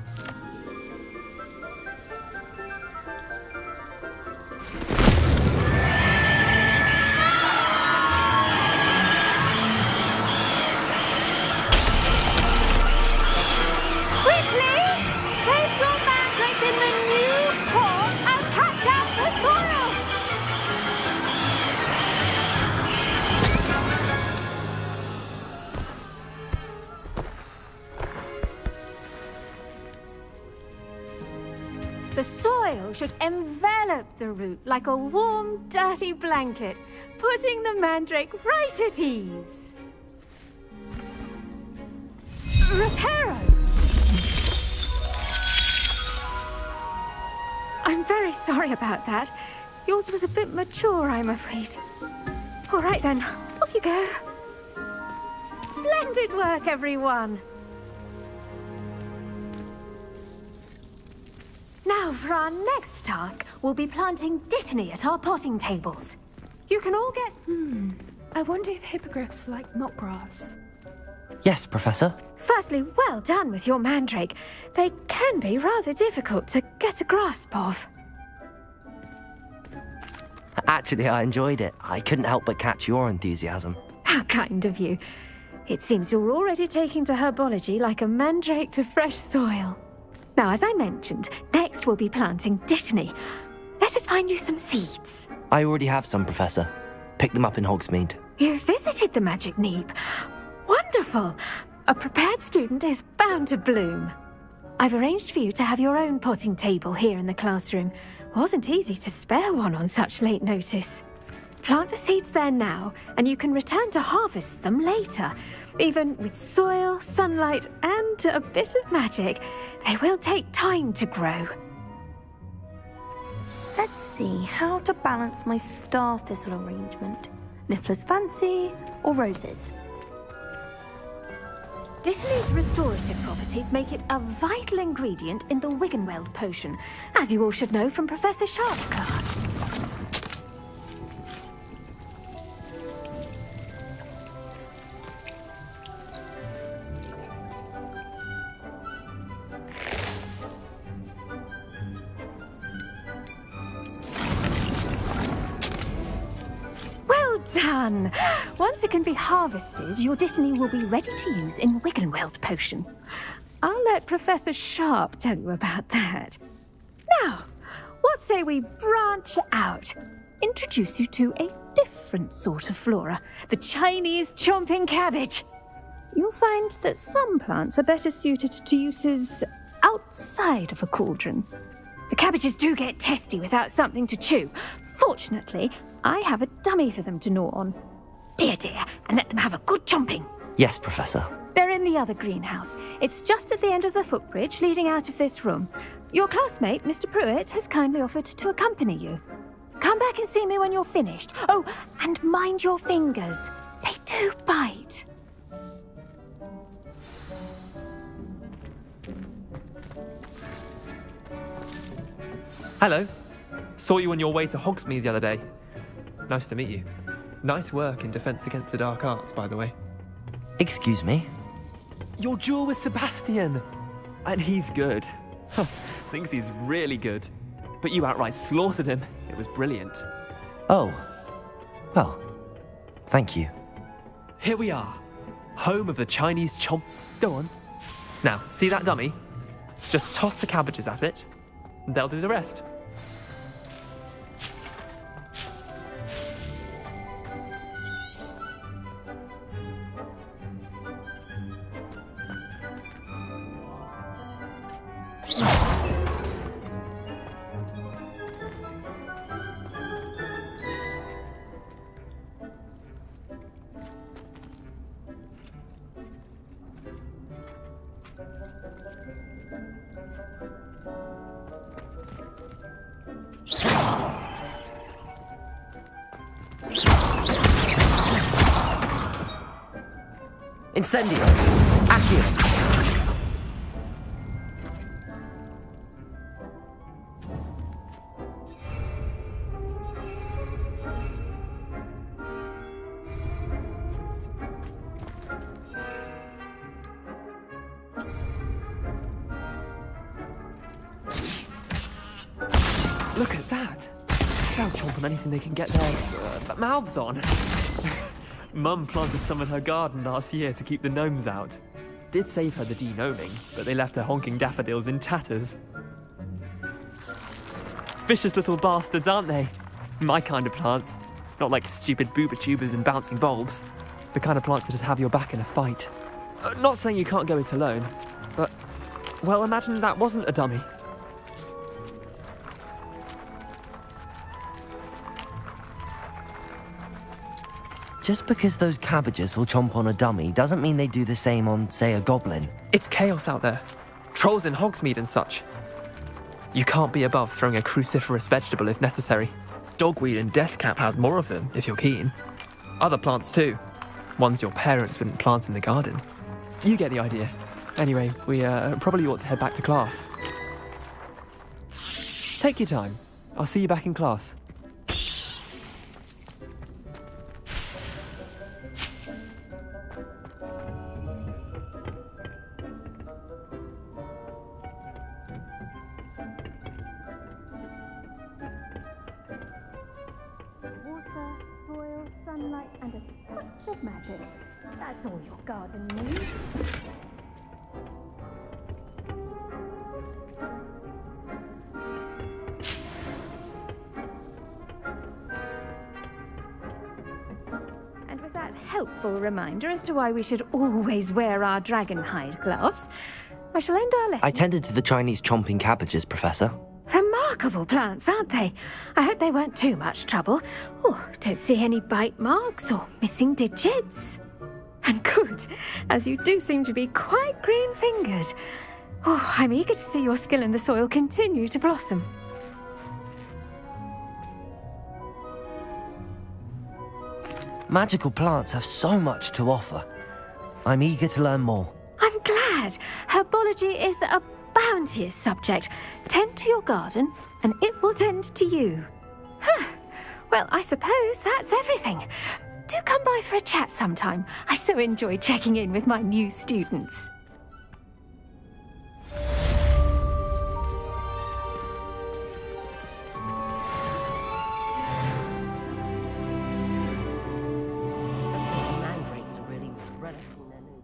The soil should envelop the root like a warm, dirty blanket, putting the mandrake right at ease. Reparo! I'm very sorry about that. Yours was a bit mature, I'm afraid. All right then, off you go. Splendid work, everyone. Now, for our next task, we'll be planting dittany at our potting tables. You can all get... I wonder if hippogriffs like knotgrass. Yes, Professor. Firstly, well done with your mandrake. They can be rather difficult to get a grasp of. Actually, I enjoyed it. I couldn't help but catch your enthusiasm. How kind of you. It seems you're already taking to herbology like a mandrake to fresh soil. Now, as I mentioned, next we'll be planting dittany. Let us find you some seeds. I already have some, Professor. Picked them up in Hogsmeade. You visited the Magic Neep. Wonderful! A prepared student is bound to bloom. I've arranged for you to have your own potting table here in the classroom. Wasn't easy to spare one on such late notice. Plant the seeds there now, and you can return to harvest them later. Even with soil, sunlight, and a bit of magic, they will take time to grow. Let's see how to balance my star thistle arrangement. Niffler's fancy or roses? Dittany's restorative properties make it a vital ingredient in the Wiggenweld potion, as you all should know from Professor Sharp's class. Done! Once it can be harvested, your dittany will be ready to use in Wiggenweld potion. I'll let Professor Sharp tell you about that. Now, what say we branch out? Introduce you to a different sort of flora, the Chinese chomping cabbage. you'll find that some plants are better suited to uses outside of a cauldron. The cabbages do get testy without something to chew. Fortunately, I have a dummy for them to gnaw on. Be a dear and let them have a good chomping. Yes, Professor. They're in the other greenhouse. It's just at the end of the footbridge leading out of this room. Your classmate, Mr. Pruitt, has kindly offered to accompany you. Come back and see me when you're finished. Oh, and mind your fingers. They do bite. Hello. Saw you on your way to Hogsmeade the other day. Nice to meet you. Nice work in Defense Against the Dark Arts, by the way. Excuse me? Your duel with Sebastian! And he's good. Thinks he's really good. But you outright slaughtered him. It was brilliant. Oh. Well, thank you. Here we are. Home of the Chinese chomp... Go on. Now, see that dummy? Just toss the cabbages at it, and they'll do the rest. Incendio! Accio! Look at that! They'll chomp on anything they can get their mouths on. Mum planted some in her garden last year to keep the gnomes out. Did save her the de-gnoming, but they left her honking daffodils in tatters. Vicious little bastards, aren't they? My kind of plants. Not like stupid booba tubers and bouncing bulbs. The kind of plants that'd have your back in a fight. Not saying you can't go it alone, but... Well, imagine that wasn't a dummy. Just because those cabbages will chomp on a dummy doesn't mean they do the same on, say, a goblin. It's chaos out there. Trolls in Hogsmeade and such. You can't be above throwing a cruciferous vegetable if necessary. Dogweed and deathcap has more of them, if you're keen. Other plants too. Ones your parents wouldn't plant in the garden. You get the idea. Anyway, we probably ought to head back to class. Take your time. I'll see you back in class. Sunlight and a touch of magic. That's all your garden needs. And with that helpful reminder as to why we should always wear our dragonhide gloves, I shall end our lesson. I tended to the Chinese chomping cabbages, Professor. Remarkable plants, aren't they? I hope they weren't too much trouble. Oh, don't see any bite marks or missing digits. And good, as you do seem to be quite green-fingered. Oh, I'm eager to see your skill in the soil continue to blossom. Magical plants have so much to offer. I'm eager to learn more. I'm glad. Herbology is a bounteous subject. Tend to your garden, and it will tend to you. Huh. Well, I suppose that's everything. Do come by for a chat sometime. I so enjoy checking in with my new students. Mandrakes are really relishing their new...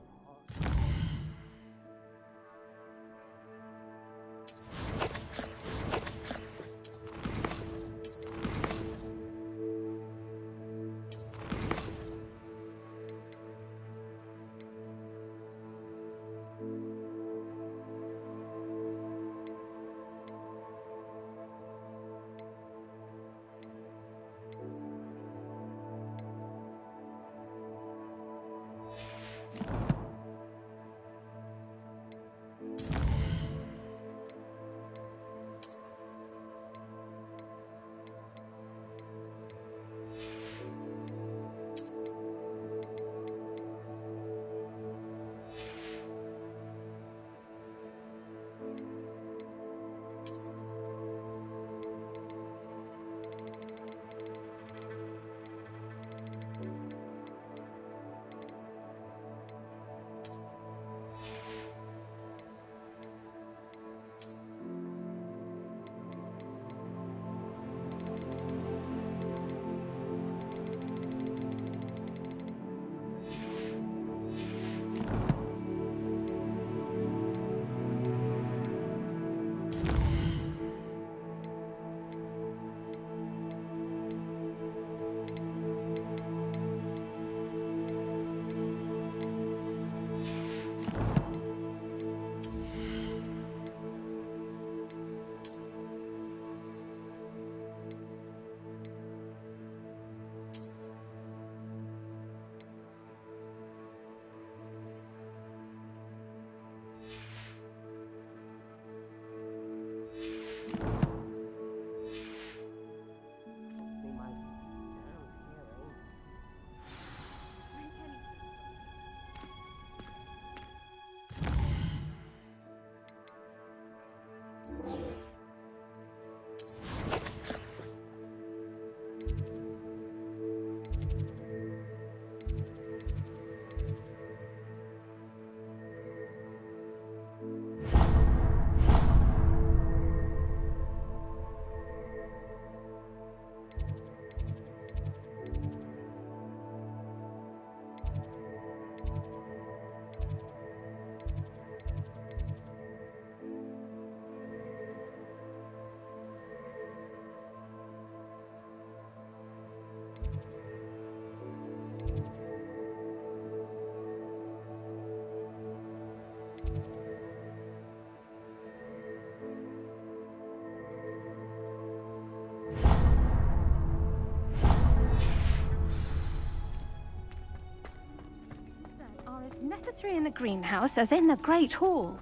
necessary in the greenhouse as in the Great Hall.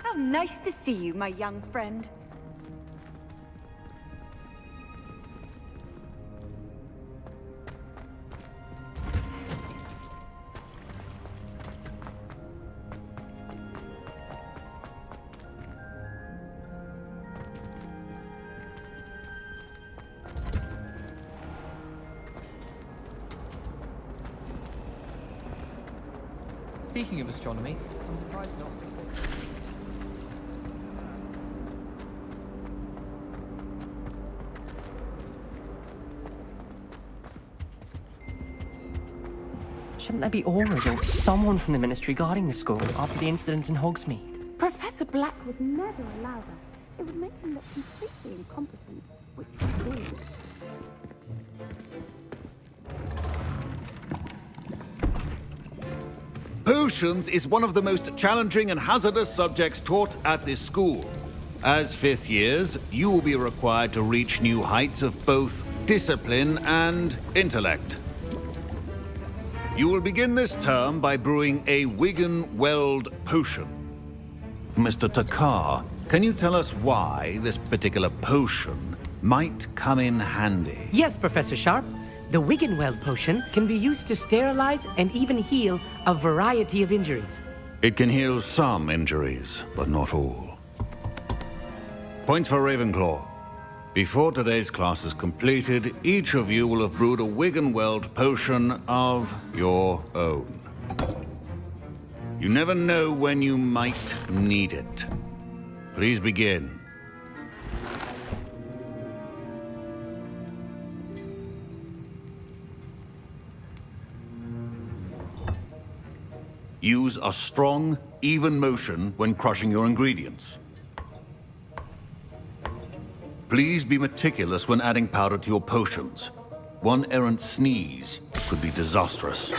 How nice to see you, my young friend. Speaking of astronomy, I'm surprised not. Shouldn't there be auras or someone from the Ministry guarding the school after the incident in Hogsmeade? Professor Black would never allow that. It would make him look completely incompetent, which he did. Potions is one of the most challenging and hazardous subjects taught at this school. As fifth years, you will be required to reach new heights of both discipline and intellect. You will begin this term by brewing a Wigan-Weld potion. Mr. Takar, can you tell us why this particular potion might come in handy? Yes, Professor Sharp. The Wigan-Weld potion can be used to sterilize and even heal a variety of injuries. It can heal some injuries, but not all. Points for Ravenclaw. Before today's class is completed, each of you will have brewed a Wigan-Weld potion of your own. You never know when you might need it. Please begin. Use a strong, even motion when crushing your ingredients. Please be meticulous when adding powder to your potions. One errant sneeze could be disastrous.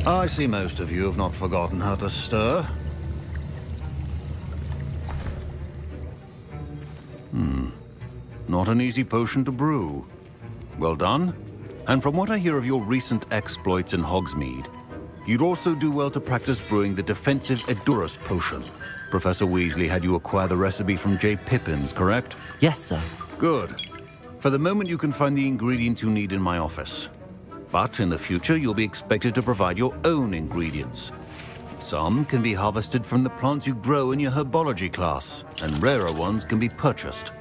I see most of you have not forgotten how to stir. Not an easy potion to brew. Well done. And from what I hear of your recent exploits in Hogsmeade, you'd also do well to practice brewing the defensive Edurus potion. Professor Weasley had you acquire the recipe from J. Pippins, correct? Yes, sir. Good. For the moment, you can find the ingredients you need in my office. But in the future, you'll be expected to provide your own ingredients. Some can be harvested from the plants you grow in your herbology class, and rarer ones can be purchased.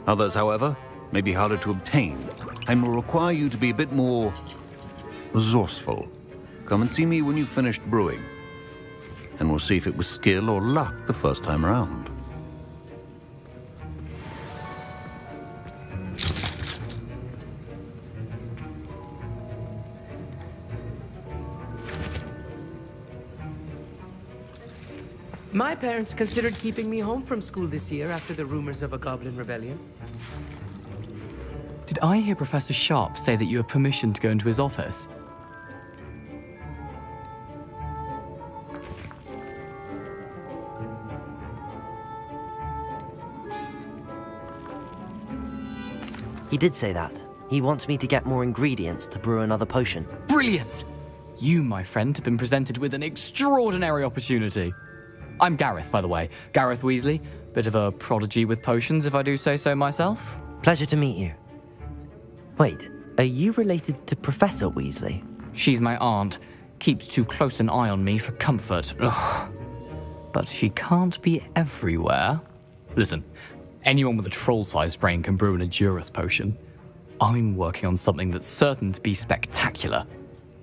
Others, however, may be harder to obtain, and will require you to be a bit more resourceful. Come and see me when you've finished brewing, and we'll see if it was skill or luck the first time around. My parents considered keeping me home from school this year after the rumors of a goblin rebellion. Did I hear Professor Sharp say that you have permission to go into his office? He did say that. He wants me to get more ingredients to brew another potion. Brilliant! You, my friend, have been presented with an extraordinary opportunity. I'm Gareth, by the way. Gareth Weasley. Bit of a prodigy with potions, if I do say so myself. Pleasure to meet you. Wait, are you related to Professor Weasley? She's my aunt. Keeps too close an eye on me for comfort. Ugh. But she can't be everywhere. Listen, Anyone with a troll-sized brain can brew an Edurus potion. I'm working on something that's certain to be spectacular.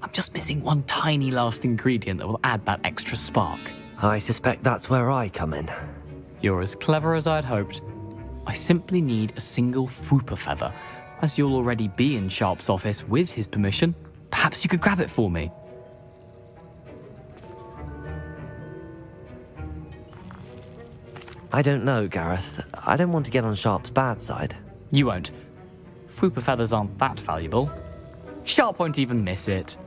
I'm just missing one tiny last ingredient that will add that extra spark. I suspect that's where I come in. You're as clever as I'd hoped. I simply need a single Fwooper feather. As you'll already be in Sharp's office with his permission, perhaps you could grab it for me. I don't know, Gareth. I don't want to get on Sharp's bad side. You won't. Fwooper feathers aren't that valuable. Sharp won't even miss it.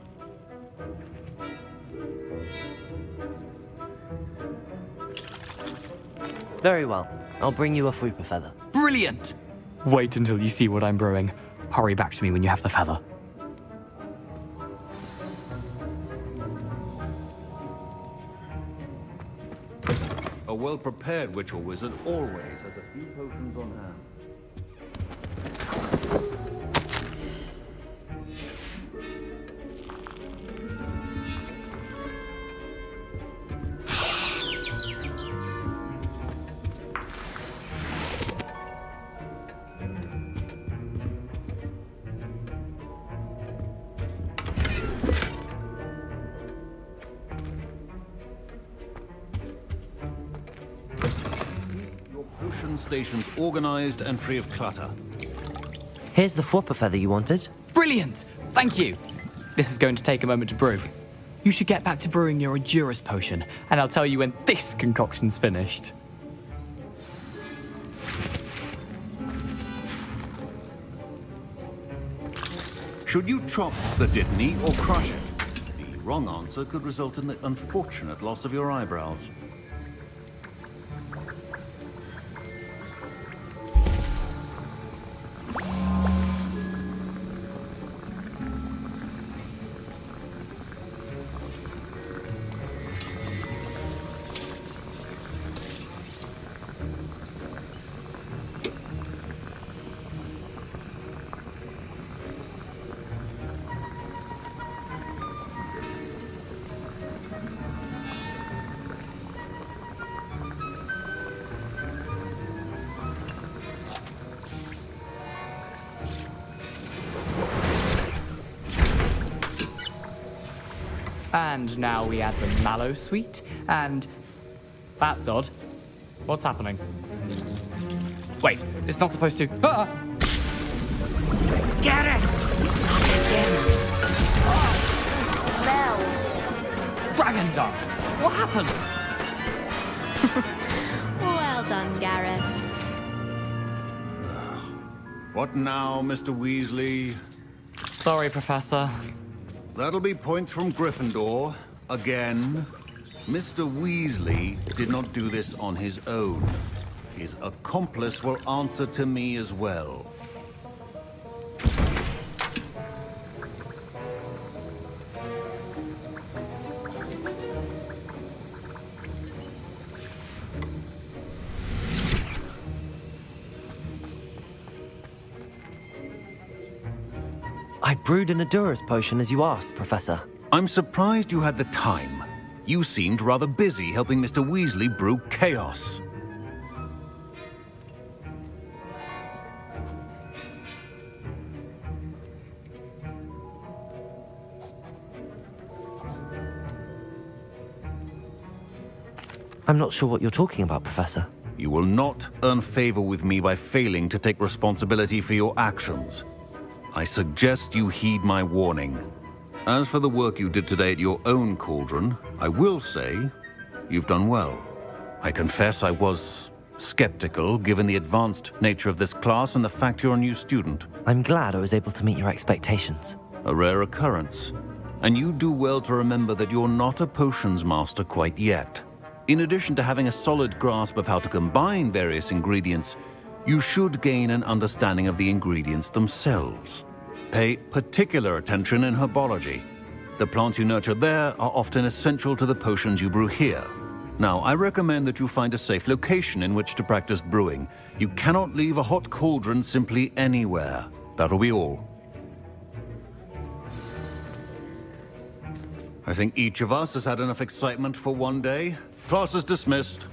Very well. I'll bring you a Fwooper feather. Brilliant! Wait until you see what I'm brewing. Hurry back to me when you have the feather. A well-prepared witch or wizard always has a few potions on hand. Stations organized and free of clutter. Here's the Fwooper feather you wanted. Brilliant! Thank you! This is going to take a moment to brew. You should get back to brewing your Edurus potion, and I'll tell you when this concoction's finished. Should you chop the Dittany or crush it? The wrong answer could result in the unfortunate loss of your eyebrows. And now we add the mallow sweet, and... That's odd. What's happening? Wait, it's not supposed to... Ah! Get it! Dragon Dung! What happened? Well done, Gareth. What now, Mr. Weasley? Sorry, Professor. That'll be points from Gryffindor. Again. Mr. Weasley did not do this on his own. His accomplice will answer to me as well. I brewed an Edurus potion as you asked, Professor. I'm surprised you had the time. You seemed rather busy helping Mr. Weasley brew chaos. I'm not sure what you're talking about, Professor. You will not earn favor with me by failing to take responsibility for your actions. I suggest you heed my warning. As for the work you did today at your own cauldron, I will say you've done well. I confess I was skeptical, given the advanced nature of this class and the fact you're a new student. I'm glad I was able to meet your expectations. A rare occurrence. And you do well to remember that you're not a potions master quite yet. In addition to having a solid grasp of how to combine various ingredients, you should gain an understanding of the ingredients themselves. Pay particular attention in herbology. The plants you nurture there are often essential to the potions you brew here. Now, I recommend that you find a safe location in which to practice brewing. You cannot leave a hot cauldron simply anywhere. That'll be all. I think each of us has had enough excitement for one day. Class is dismissed.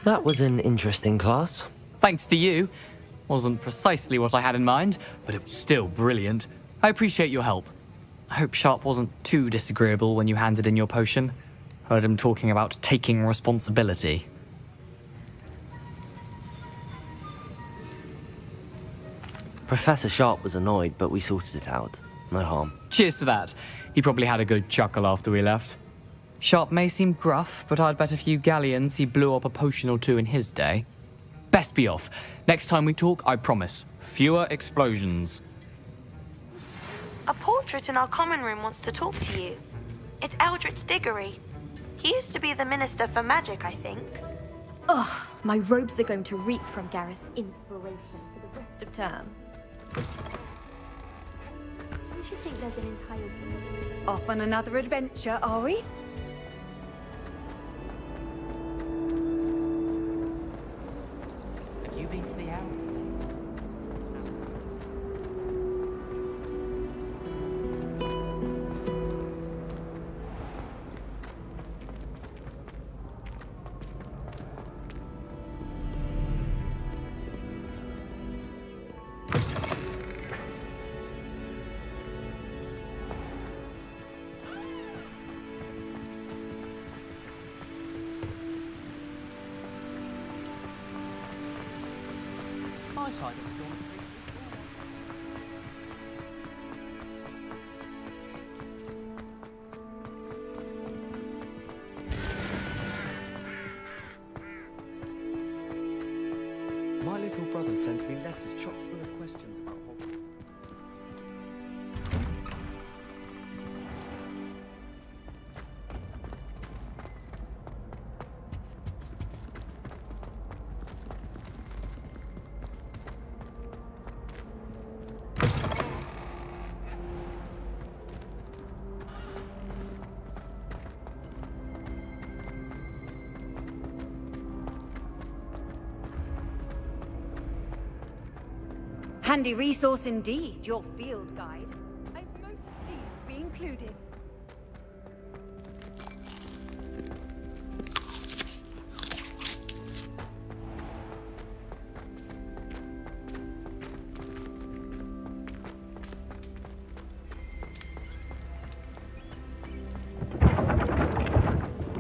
That was an interesting class. Thanks to you. Wasn't precisely what I had in mind, but it was still brilliant. I appreciate your help. I hope Sharp wasn't too disagreeable when you handed in your potion. Heard him talking about taking responsibility. Professor Sharp was annoyed, but we sorted it out. No harm. Cheers to that. He probably had a good chuckle after we left. Sharp may seem gruff, but I'd bet a few galleons he blew up a potion or two in his day. Best be off. Next time we talk, I promise. Fewer explosions. A portrait in our common room wants to talk to you. It's Eldritch Diggory. He used to be the Minister for Magic, I think. Ugh, my robes are going to reek from Gareth's inspiration for the rest of term. You should think there's an entire... Off on another adventure, are we? Have you been to the owl? My side of the door. My little brother sends me letters chock full of questions about Hogwarts. Handy resource indeed, your field guide. I'm most pleased to be included.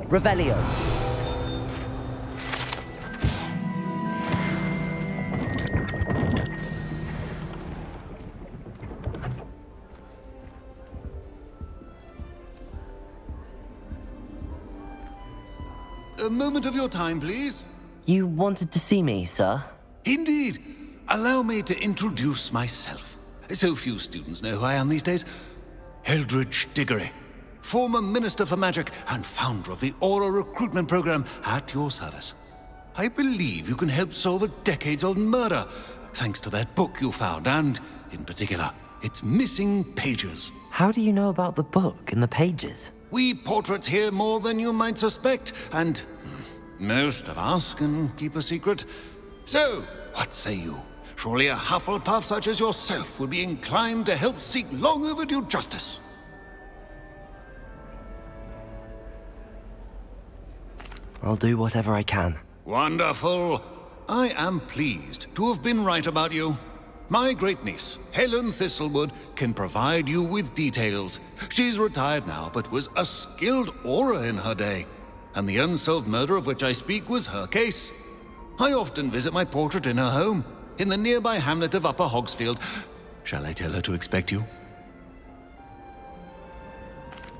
Revelio. A moment of your time, please. You wanted to see me, sir? Indeed. Allow me to introduce myself. So few students know who I am these days. Eldritch Diggory, former Minister for Magic and founder of the Aura recruitment program at your service. I believe you can help solve a decades-old murder, thanks to that book you found, and, in particular, its missing pages. How do you know about the book and the pages? We portraits hear more than you might suspect, and most of us can keep a secret. So, what say you? Surely a Hufflepuff such as yourself would be inclined to help seek long overdue justice. I'll do whatever I can. Wonderful. I am pleased to have been right about you. My great-niece, Helen Thistlewood, can provide you with details. She's retired now, but was a skilled aura in her day. And the unsolved murder of which I speak was her case. I often visit my portrait in her home, in the nearby hamlet of Upper Hogsfield. Shall I tell her to expect you?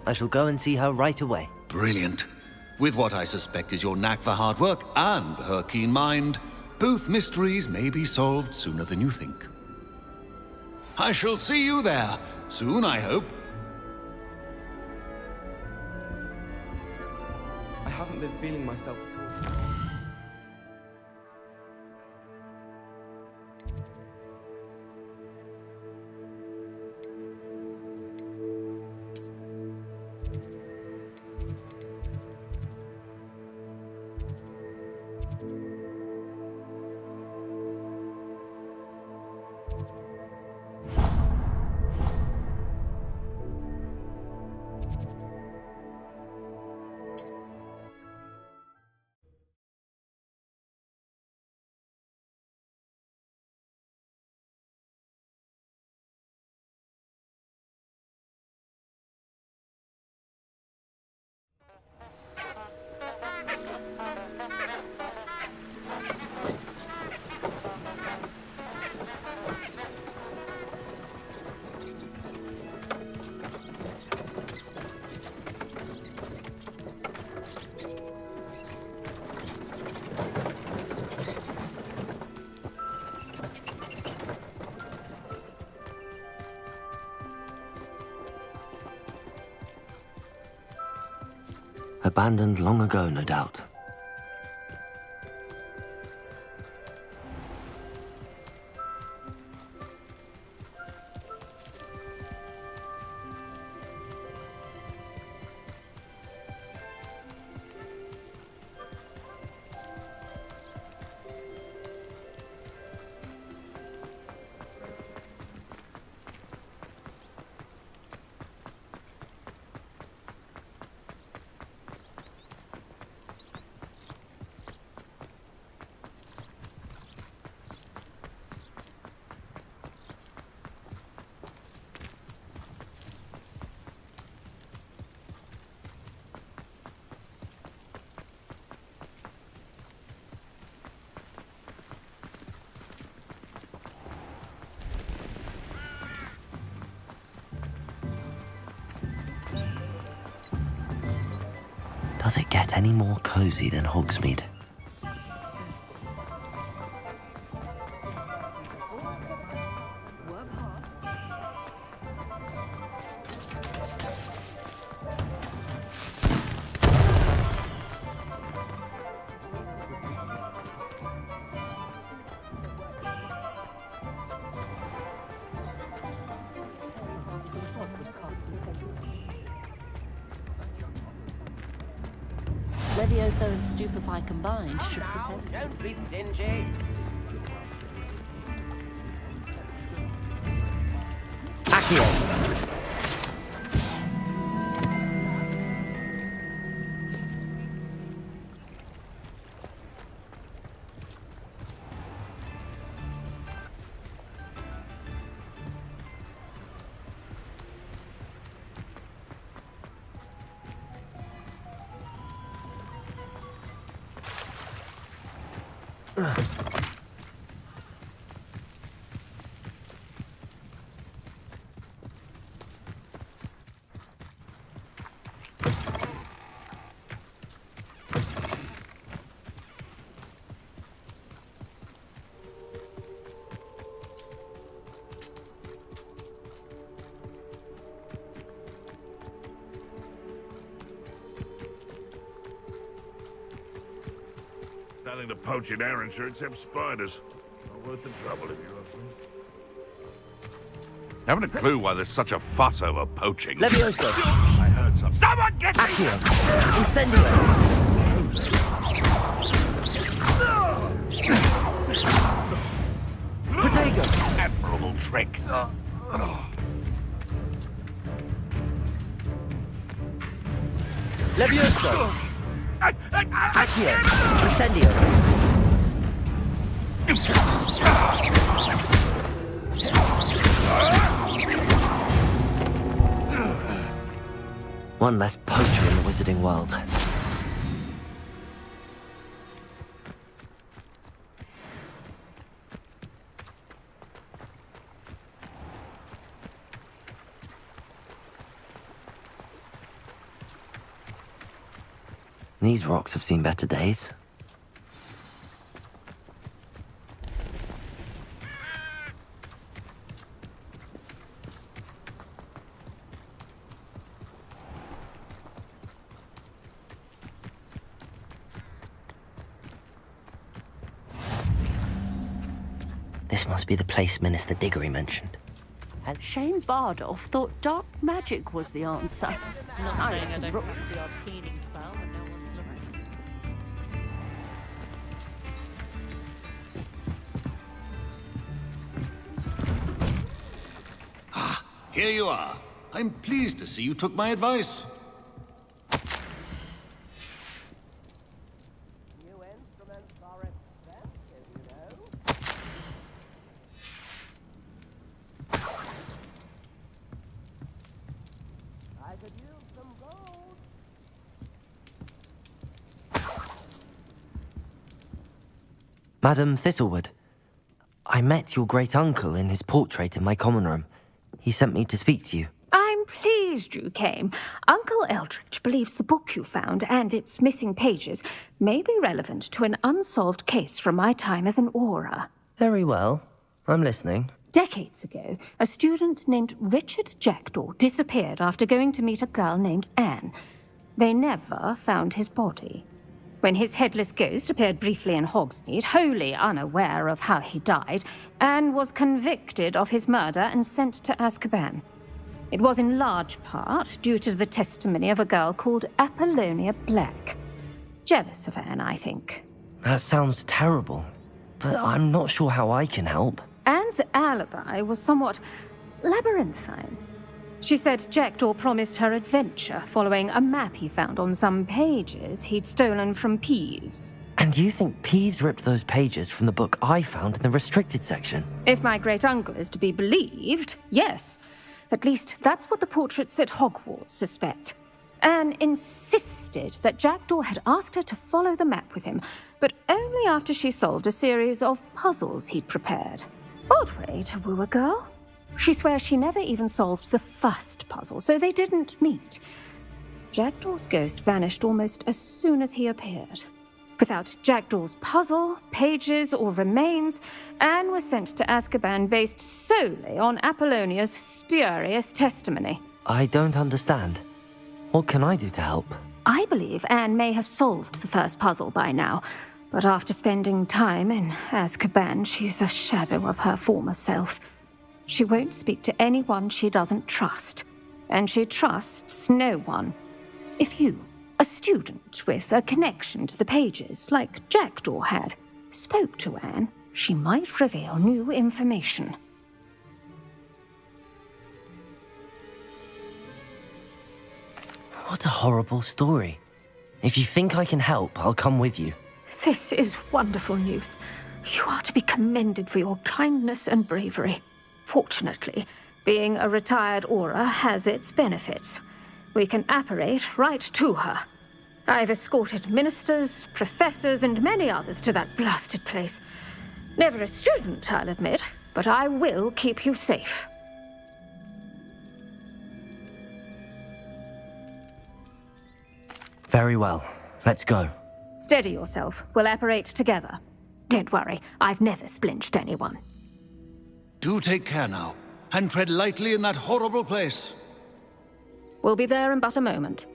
I shall go and see her right away. Brilliant. With what I suspect is your knack for hard work and her keen mind, both mysteries may be solved sooner than you think. I shall see you there, soon I hope. I haven't been feeling myself at all. Abandoned long ago, no doubt. Does it get any more cozy than Hogsmeade? Levioso and Stupefy combined should protect. Don't be stingy. Accio. Nothing to poach in Arrynshire except spiders. Not worth the trouble if you ask me. Haven't a clue why there's such a fuss over poaching. Levioso. I heard something. Someone get me! Accio. Incendio. Protego. Admirable trick. Levioso. Accio. Incendio. One less poacher in the wizarding world. These rocks have seen better days. This must be the place Minister Diggory mentioned. Shane Bardolph thought dark magic was the answer. Not saying I don't have the odd cleaning spell when no one's looking. Here you are. I'm pleased to see you took my advice. Madam Thistlewood, I met your great-uncle in his portrait in my common room. He sent me to speak to you. I'm pleased you came. Uncle Eldridge believes the book you found and its missing pages may be relevant to an unsolved case from my time as an Auror. Very well. I'm listening. Decades ago, a student named Richard Jackdaw disappeared after going to meet a girl named Anne. They never found his body. When his headless ghost appeared briefly in Hogsmeade, wholly unaware of how he died, Anne was convicted of his murder and sent to Azkaban. It was in large part due to the testimony of a girl called Apollonia Black. Jealous of Anne, I think. That sounds terrible, but I'm not sure how I can help. Anne's alibi was somewhat labyrinthine. She said Jackdaw promised her adventure following a map he found on some pages he'd stolen from Peeves. And you think Peeves ripped those pages from the book I found in the restricted section? If my great-uncle is to be believed, yes. At least that's what the portraits at Hogwarts suspect. Anne insisted that Jackdaw had asked her to follow the map with him, but only after she solved a series of puzzles he'd prepared. Odd way to woo a girl. She swears she never even solved the first puzzle, so they didn't meet. Jackdaw's ghost vanished almost as soon as he appeared. Without Jackdaw's puzzle, pages, or remains, Anne was sent to Azkaban based solely on Apollonia's spurious testimony. I don't understand. What can I do to help? I believe Anne may have solved the first puzzle by now, but after spending time in Azkaban, she's a shadow of her former self. She won't speak to anyone she doesn't trust, and she trusts no one. If you, a student with a connection to the pages, like Jackdaw had, spoke to Anne, she might reveal new information. What a horrible story. If you think I can help, I'll come with you. This is wonderful news. You are to be commended for your kindness and bravery. Fortunately, being a retired Auror has its benefits. We can apparate right to her. I've escorted ministers, professors, and many others to that blasted place. Never a student, I'll admit, but I will keep you safe. Very well. Let's go. Steady yourself. We'll apparate together. Don't worry, I've never splinched anyone. Do take care now, and tread lightly in that horrible place. We'll be there in but a moment.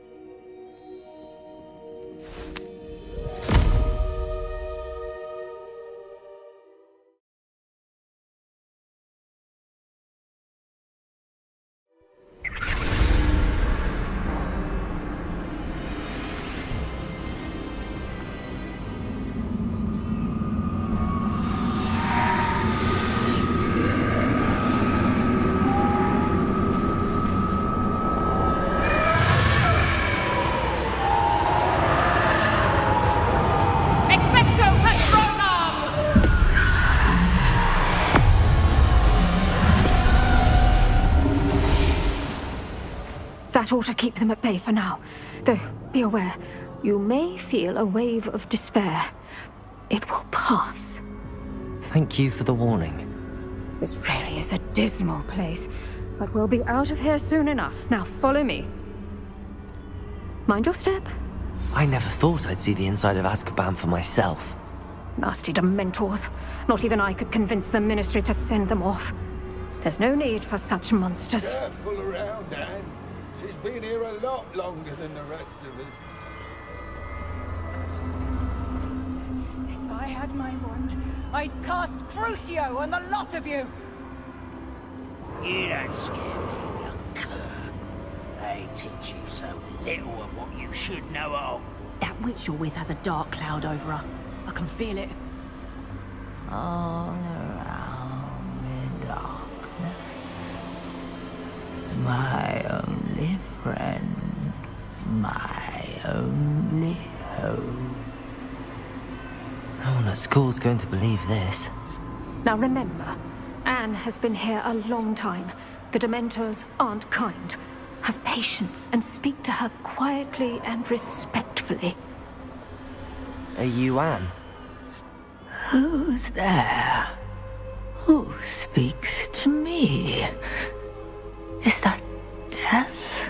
That ought to keep them at bay for now. Though, be aware, you may feel a wave of despair. It will pass. Thank you for the warning. This really is a dismal place, but we'll be out of here soon enough. Now follow me. Mind your step. I never thought I'd see the inside of Azkaban for myself. Nasty Dementors. Not even I could convince the Ministry to send them off. There's no need for such monsters. Careful around, Anne. She's been here a lot longer than the rest of us. If I had my wand, I'd cast Crucio on the lot of you! You don't scare me, young cur. They teach you so little of what you should know of. That witch you're with has a dark cloud over her. I can feel it. All around in darkness. My only friend, my only hope. No one at school's going to believe this. Now remember, Anne has been here a long time. The Dementors aren't kind. Have patience and speak to her quietly and respectfully. Are you Anne? Who's there? Who speaks to me? Is that death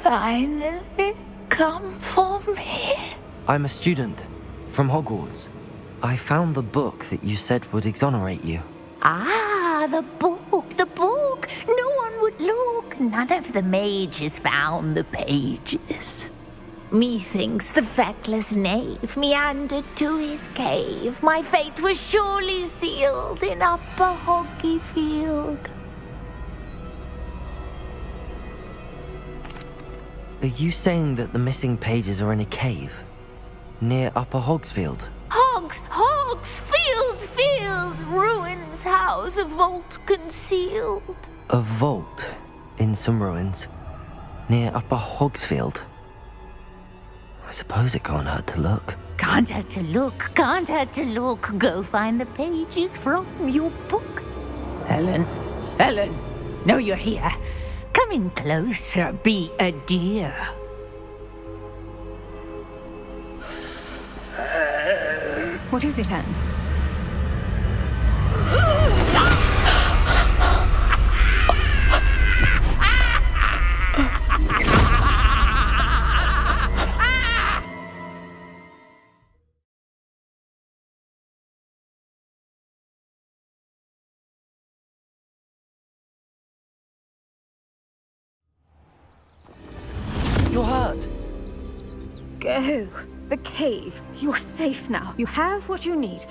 finally come for me? I'm a student from Hogwarts. I found the book that you said would exonerate you. Ah, the book, the book. No one would look. None of the mages found the pages. Methinks the feckless knave meandered to his cave. My fate was surely sealed in Upper Hoggy Field. Are you saying that the missing pages are in a cave? Near Upper Hogsfield? Field! Ruins house, a vault concealed. A vault in some ruins? Near Upper Hogsfield? I suppose it can't hurt to look. Can't hurt to look. Go find the pages from your book. Helen, know you're here. Come in closer, be a dear. What is it, Anne? You're hurt. Go. The cave. You're safe now. You have what you need.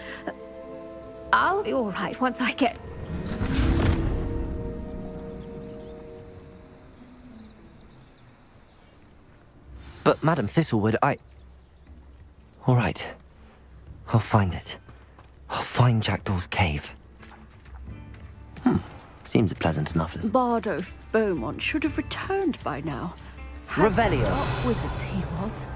I'll be all right once I get... But Madam Thistlewood, All right. I'll find it. I'll find Jackdaw's cave. Seems pleasant enough. Bardo Beaumont should have returned by now. Revelio. Dark wizards he was.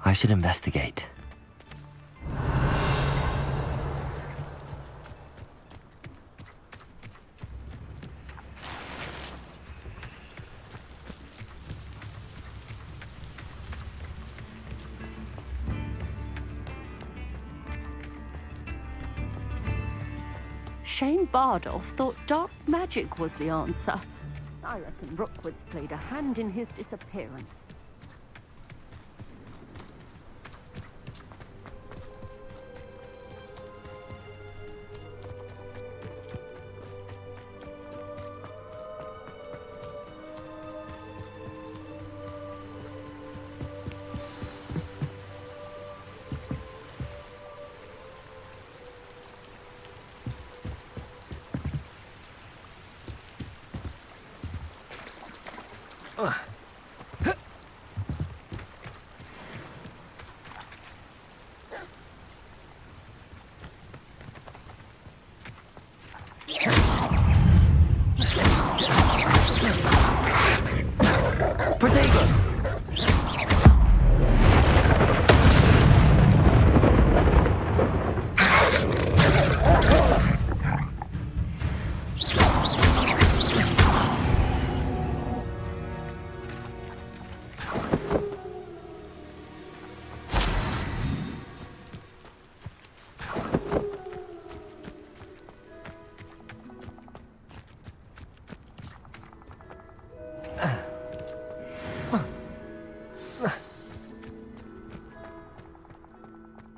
I should investigate. Shane Bardolph thought dark magic was the answer. I reckon Rookwood's played a hand in his disappearance.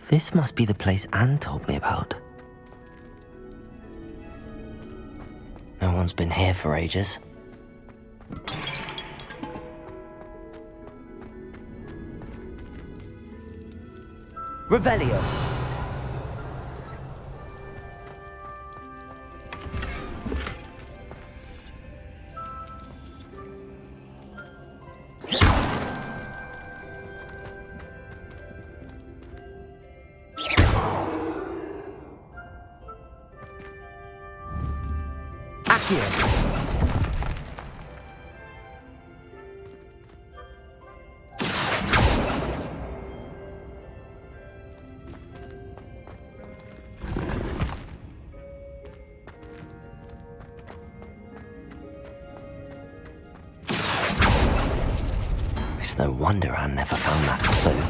This must be the place Anne told me about. No one's been here for ages. Revelio. It's no wonder Anne never found that clue.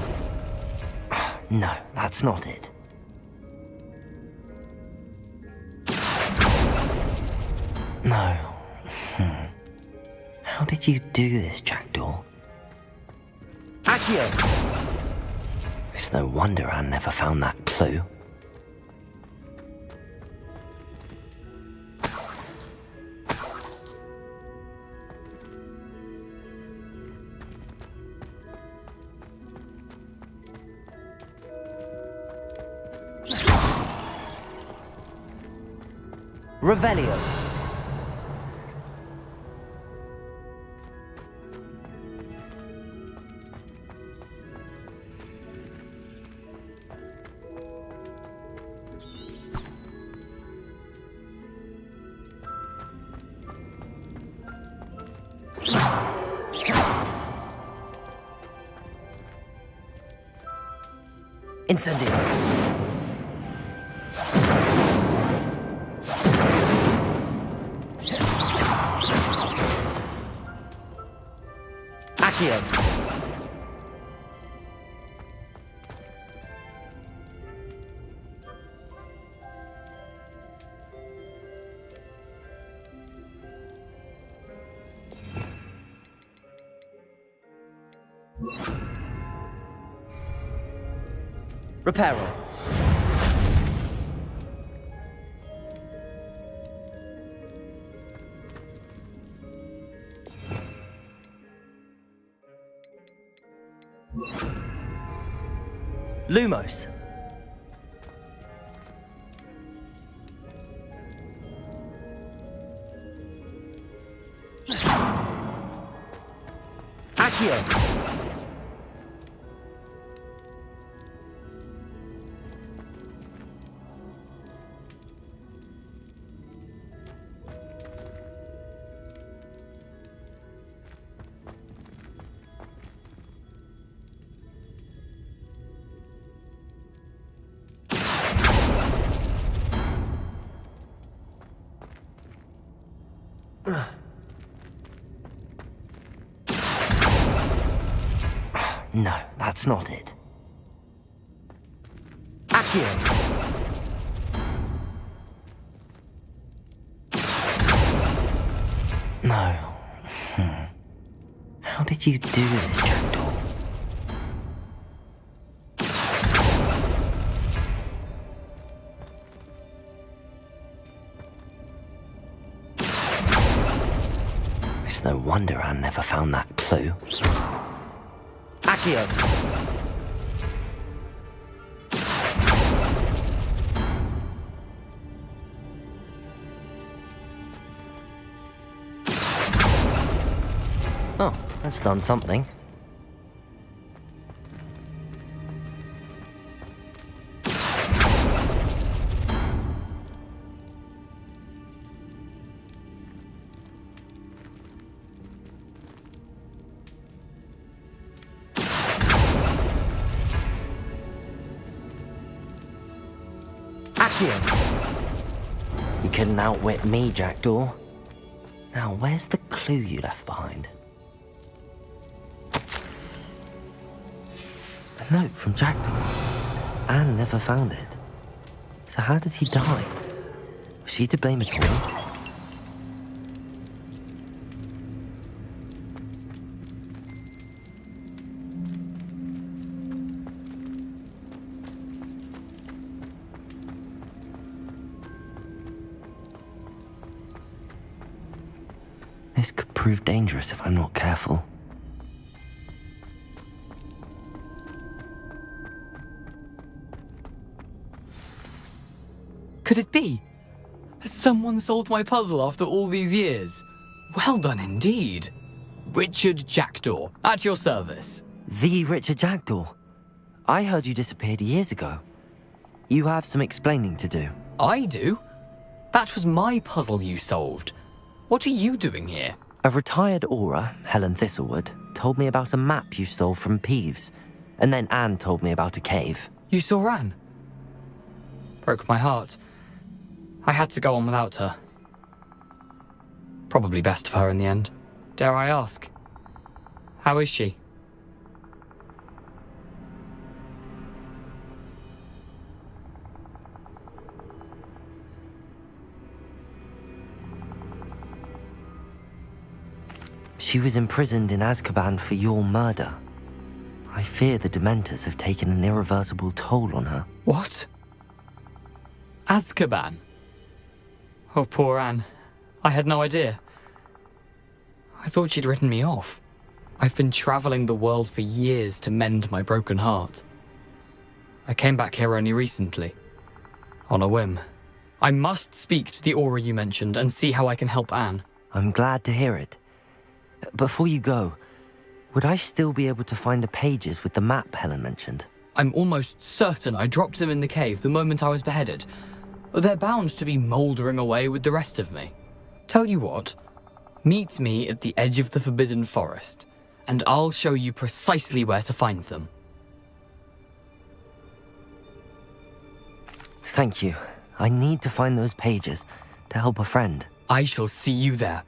No, that's not it. No. How did you do this, Jackdaw? Accio! It's no wonder Anne never found that clue. Revelio. Incendio. Accio. Reparo. Lumos. Accio. No, that's not it. Accio. No. How did you do this, Jackdaw? It's no wonder Anne never found that clue. Accio. Oh, that's done something. You couldn't outwit me, Jackdaw. Now, where's the clue you left behind? A note from Jackdaw. Anne never found it. So how did he die? Was she to blame at all? This could prove dangerous if I'm not careful. Could it be? Has someone solved my puzzle after all these years? Well done indeed. Richard Jackdaw, at your service. The Richard Jackdaw? I heard you disappeared years ago. You have some explaining to do. I do? That was my puzzle you solved. What are you doing here? A retired aura, Helen Thistlewood, told me about a map you stole from Peeves. And then Anne told me about a cave. You saw Anne? Broke my heart. I had to go on without her. Probably best for her in the end. Dare I ask? How is she? She was imprisoned in Azkaban for your murder. I fear the Dementors have taken an irreversible toll on her. What? Azkaban? Oh, poor Anne. I had no idea. I thought she'd written me off. I've been traveling the world for years to mend my broken heart. I came back here only recently, on a whim. I must speak to the aura you mentioned and see how I can help Anne. I'm glad to hear it. Before you go, would I still be able to find the pages with the map Helen mentioned? I'm almost certain I dropped them in the cave the moment I was beheaded. They're bound to be mouldering away with the rest of me. Tell you what, meet me at the edge of the Forbidden Forest, and I'll show you precisely where to find them. Thank you. I need to find those pages to help a friend. I shall see you there.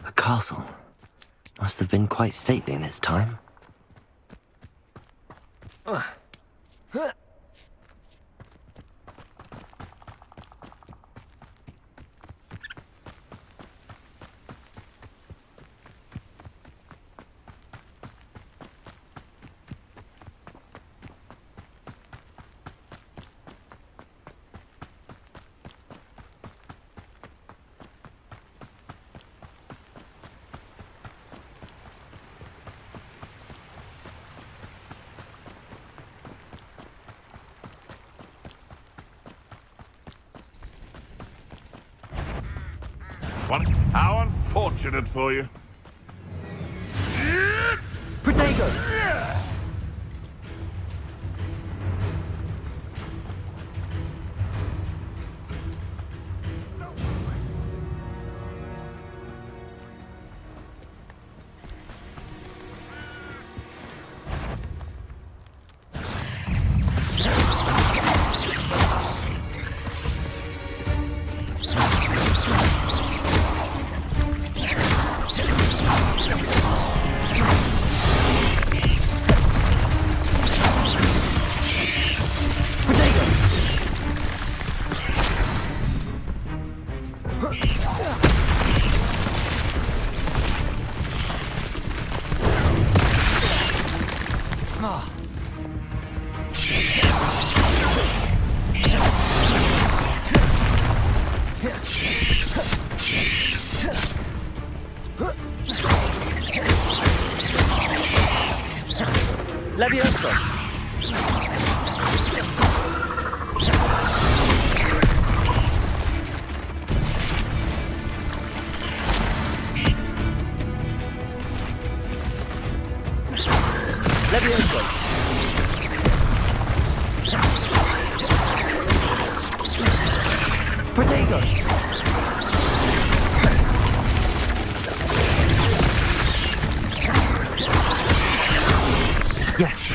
A castle. Must have been quite stately in its time. How unfortunate for you. Protego! Levioso! Levioso! Protego! Yes.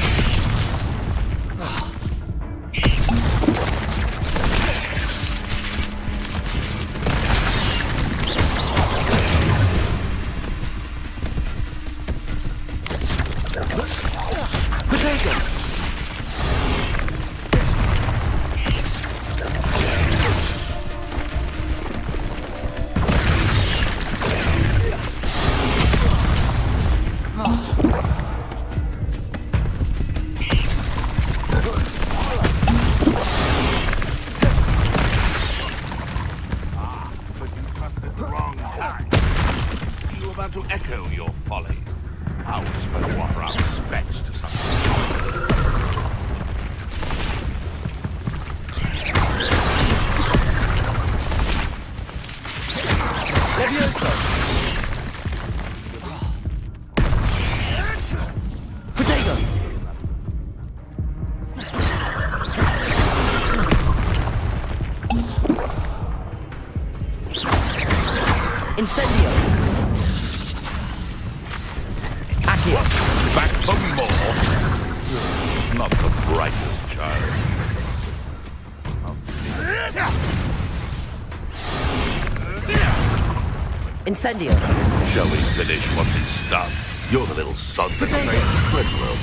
to echo your folly. How are we supposed to offer our respects to such a... Levioso! Potato! Incendio! Accio! Back for more? Not the brightest child. Incendio! Shall we finish what is done? You're the little son that saved Treadwell.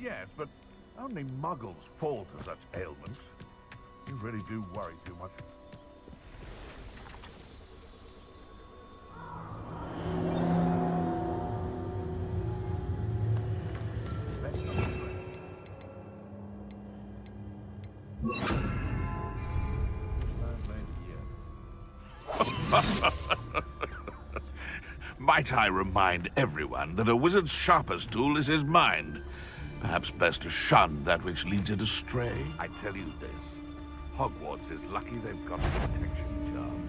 Yes, but only muggles fall to such ailments. You really do worry too much. Might I remind everyone that a wizard's sharpest tool is his mind? Perhaps best to shun that which leads it astray. I tell you this, Hogwarts is lucky they've got a protection charm.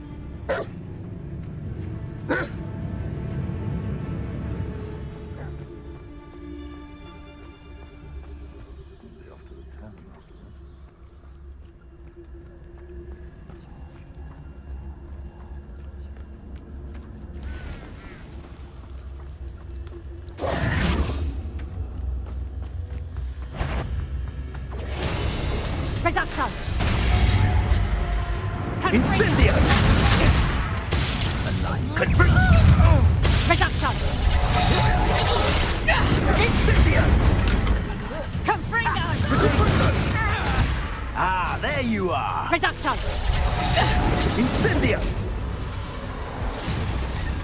Reduction! Incendio! Convert! Reduction! Incendio! Confringo! Ah, there you are! Reduction! Incendio!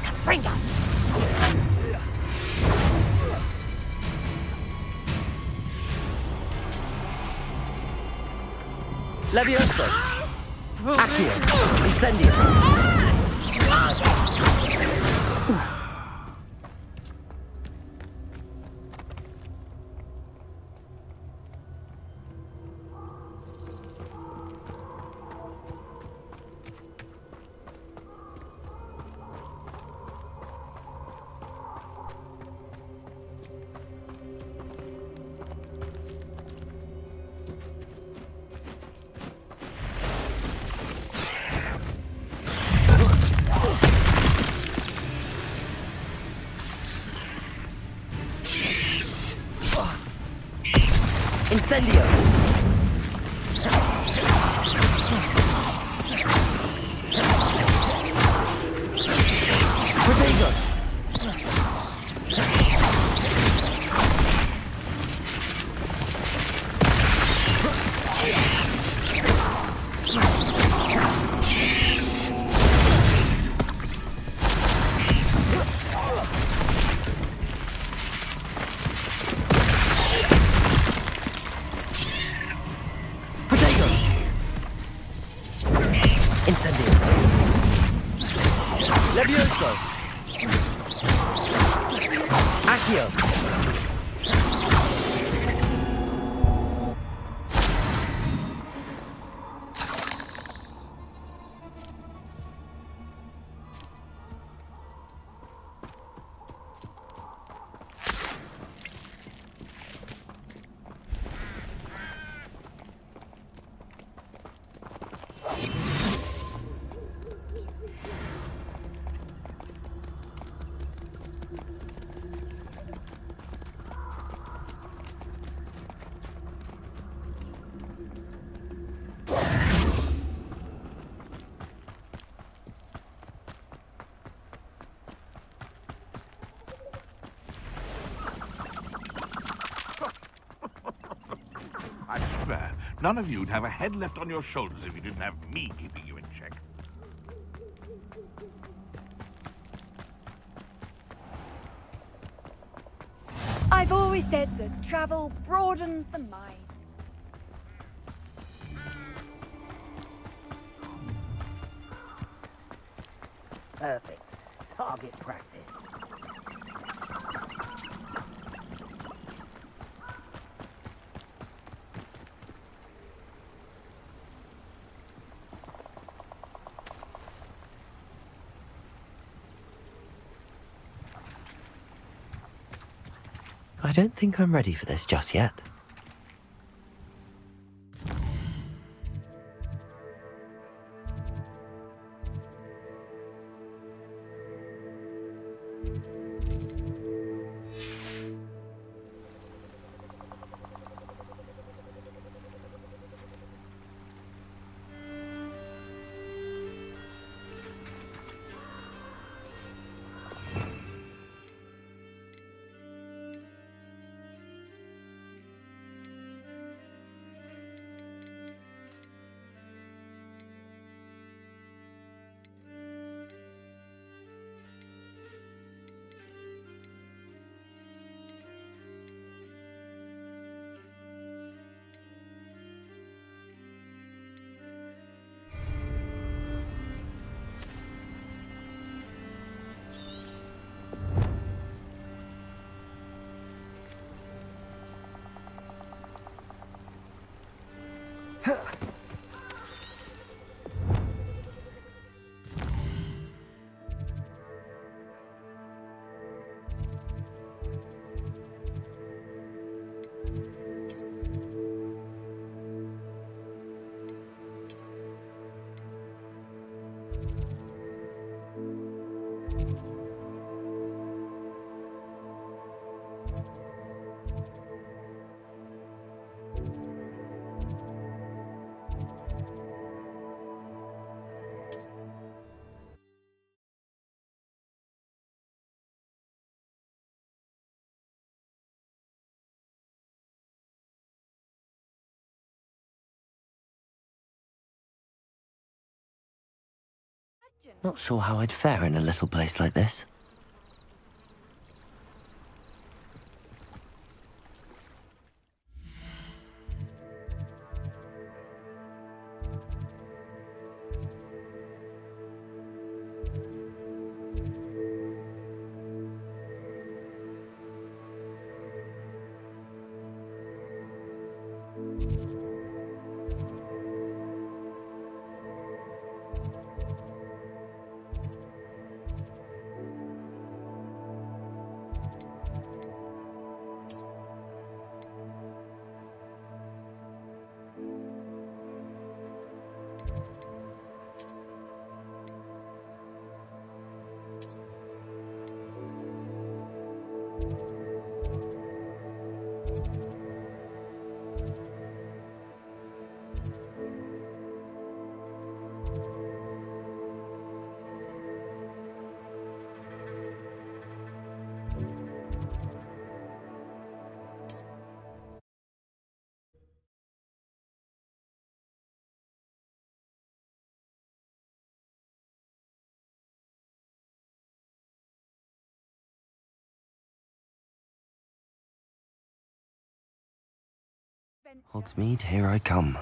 Confringo! Levioso! Accio! Incendio! Incendio! Potato! Incendio! Levioso! Accio! None of you'd have a head left on your shoulders if you didn't have me keeping you in check. I've always said that travel broadens the mind. Perfect. Target practice. I don't think I'm ready for this just yet. Not sure how I'd fare in a little place like this. Hogsmeade, here I come.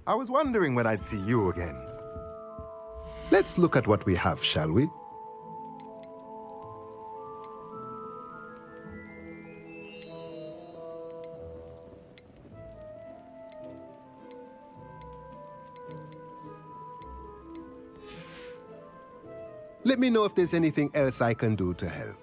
I was wondering when I'd see you again. Let's look at what we have, shall we? Let me know if there's anything else I can do to help.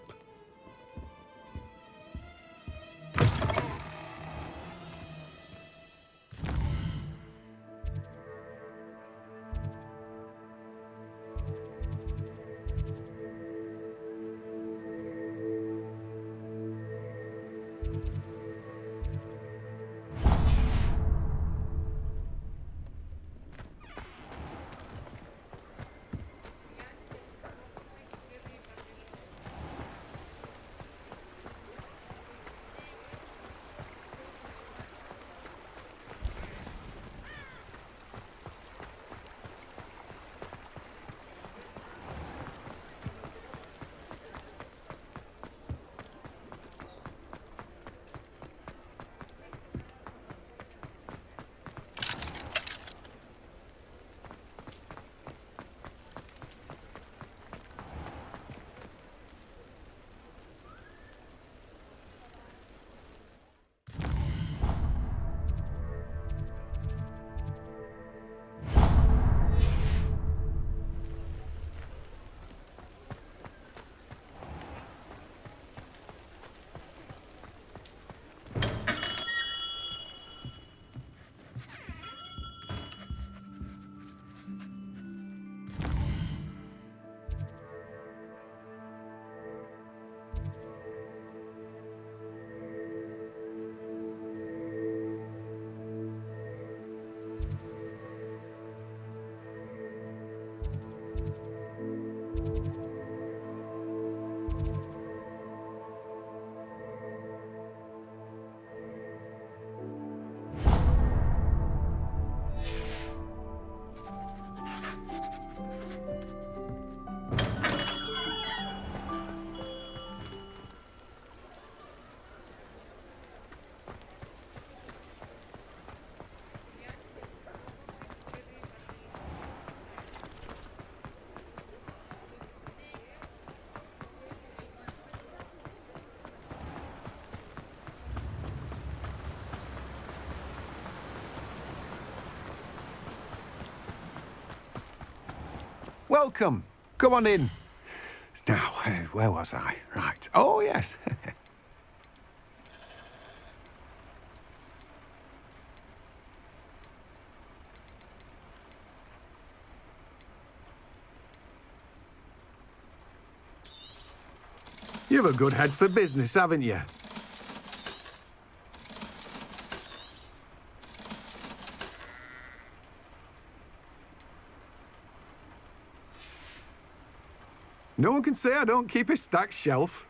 Welcome. Come on in. Now, where was I? Right. Oh, yes. You've a good head for business, haven't you? No one can say I don't keep a stacked shelf.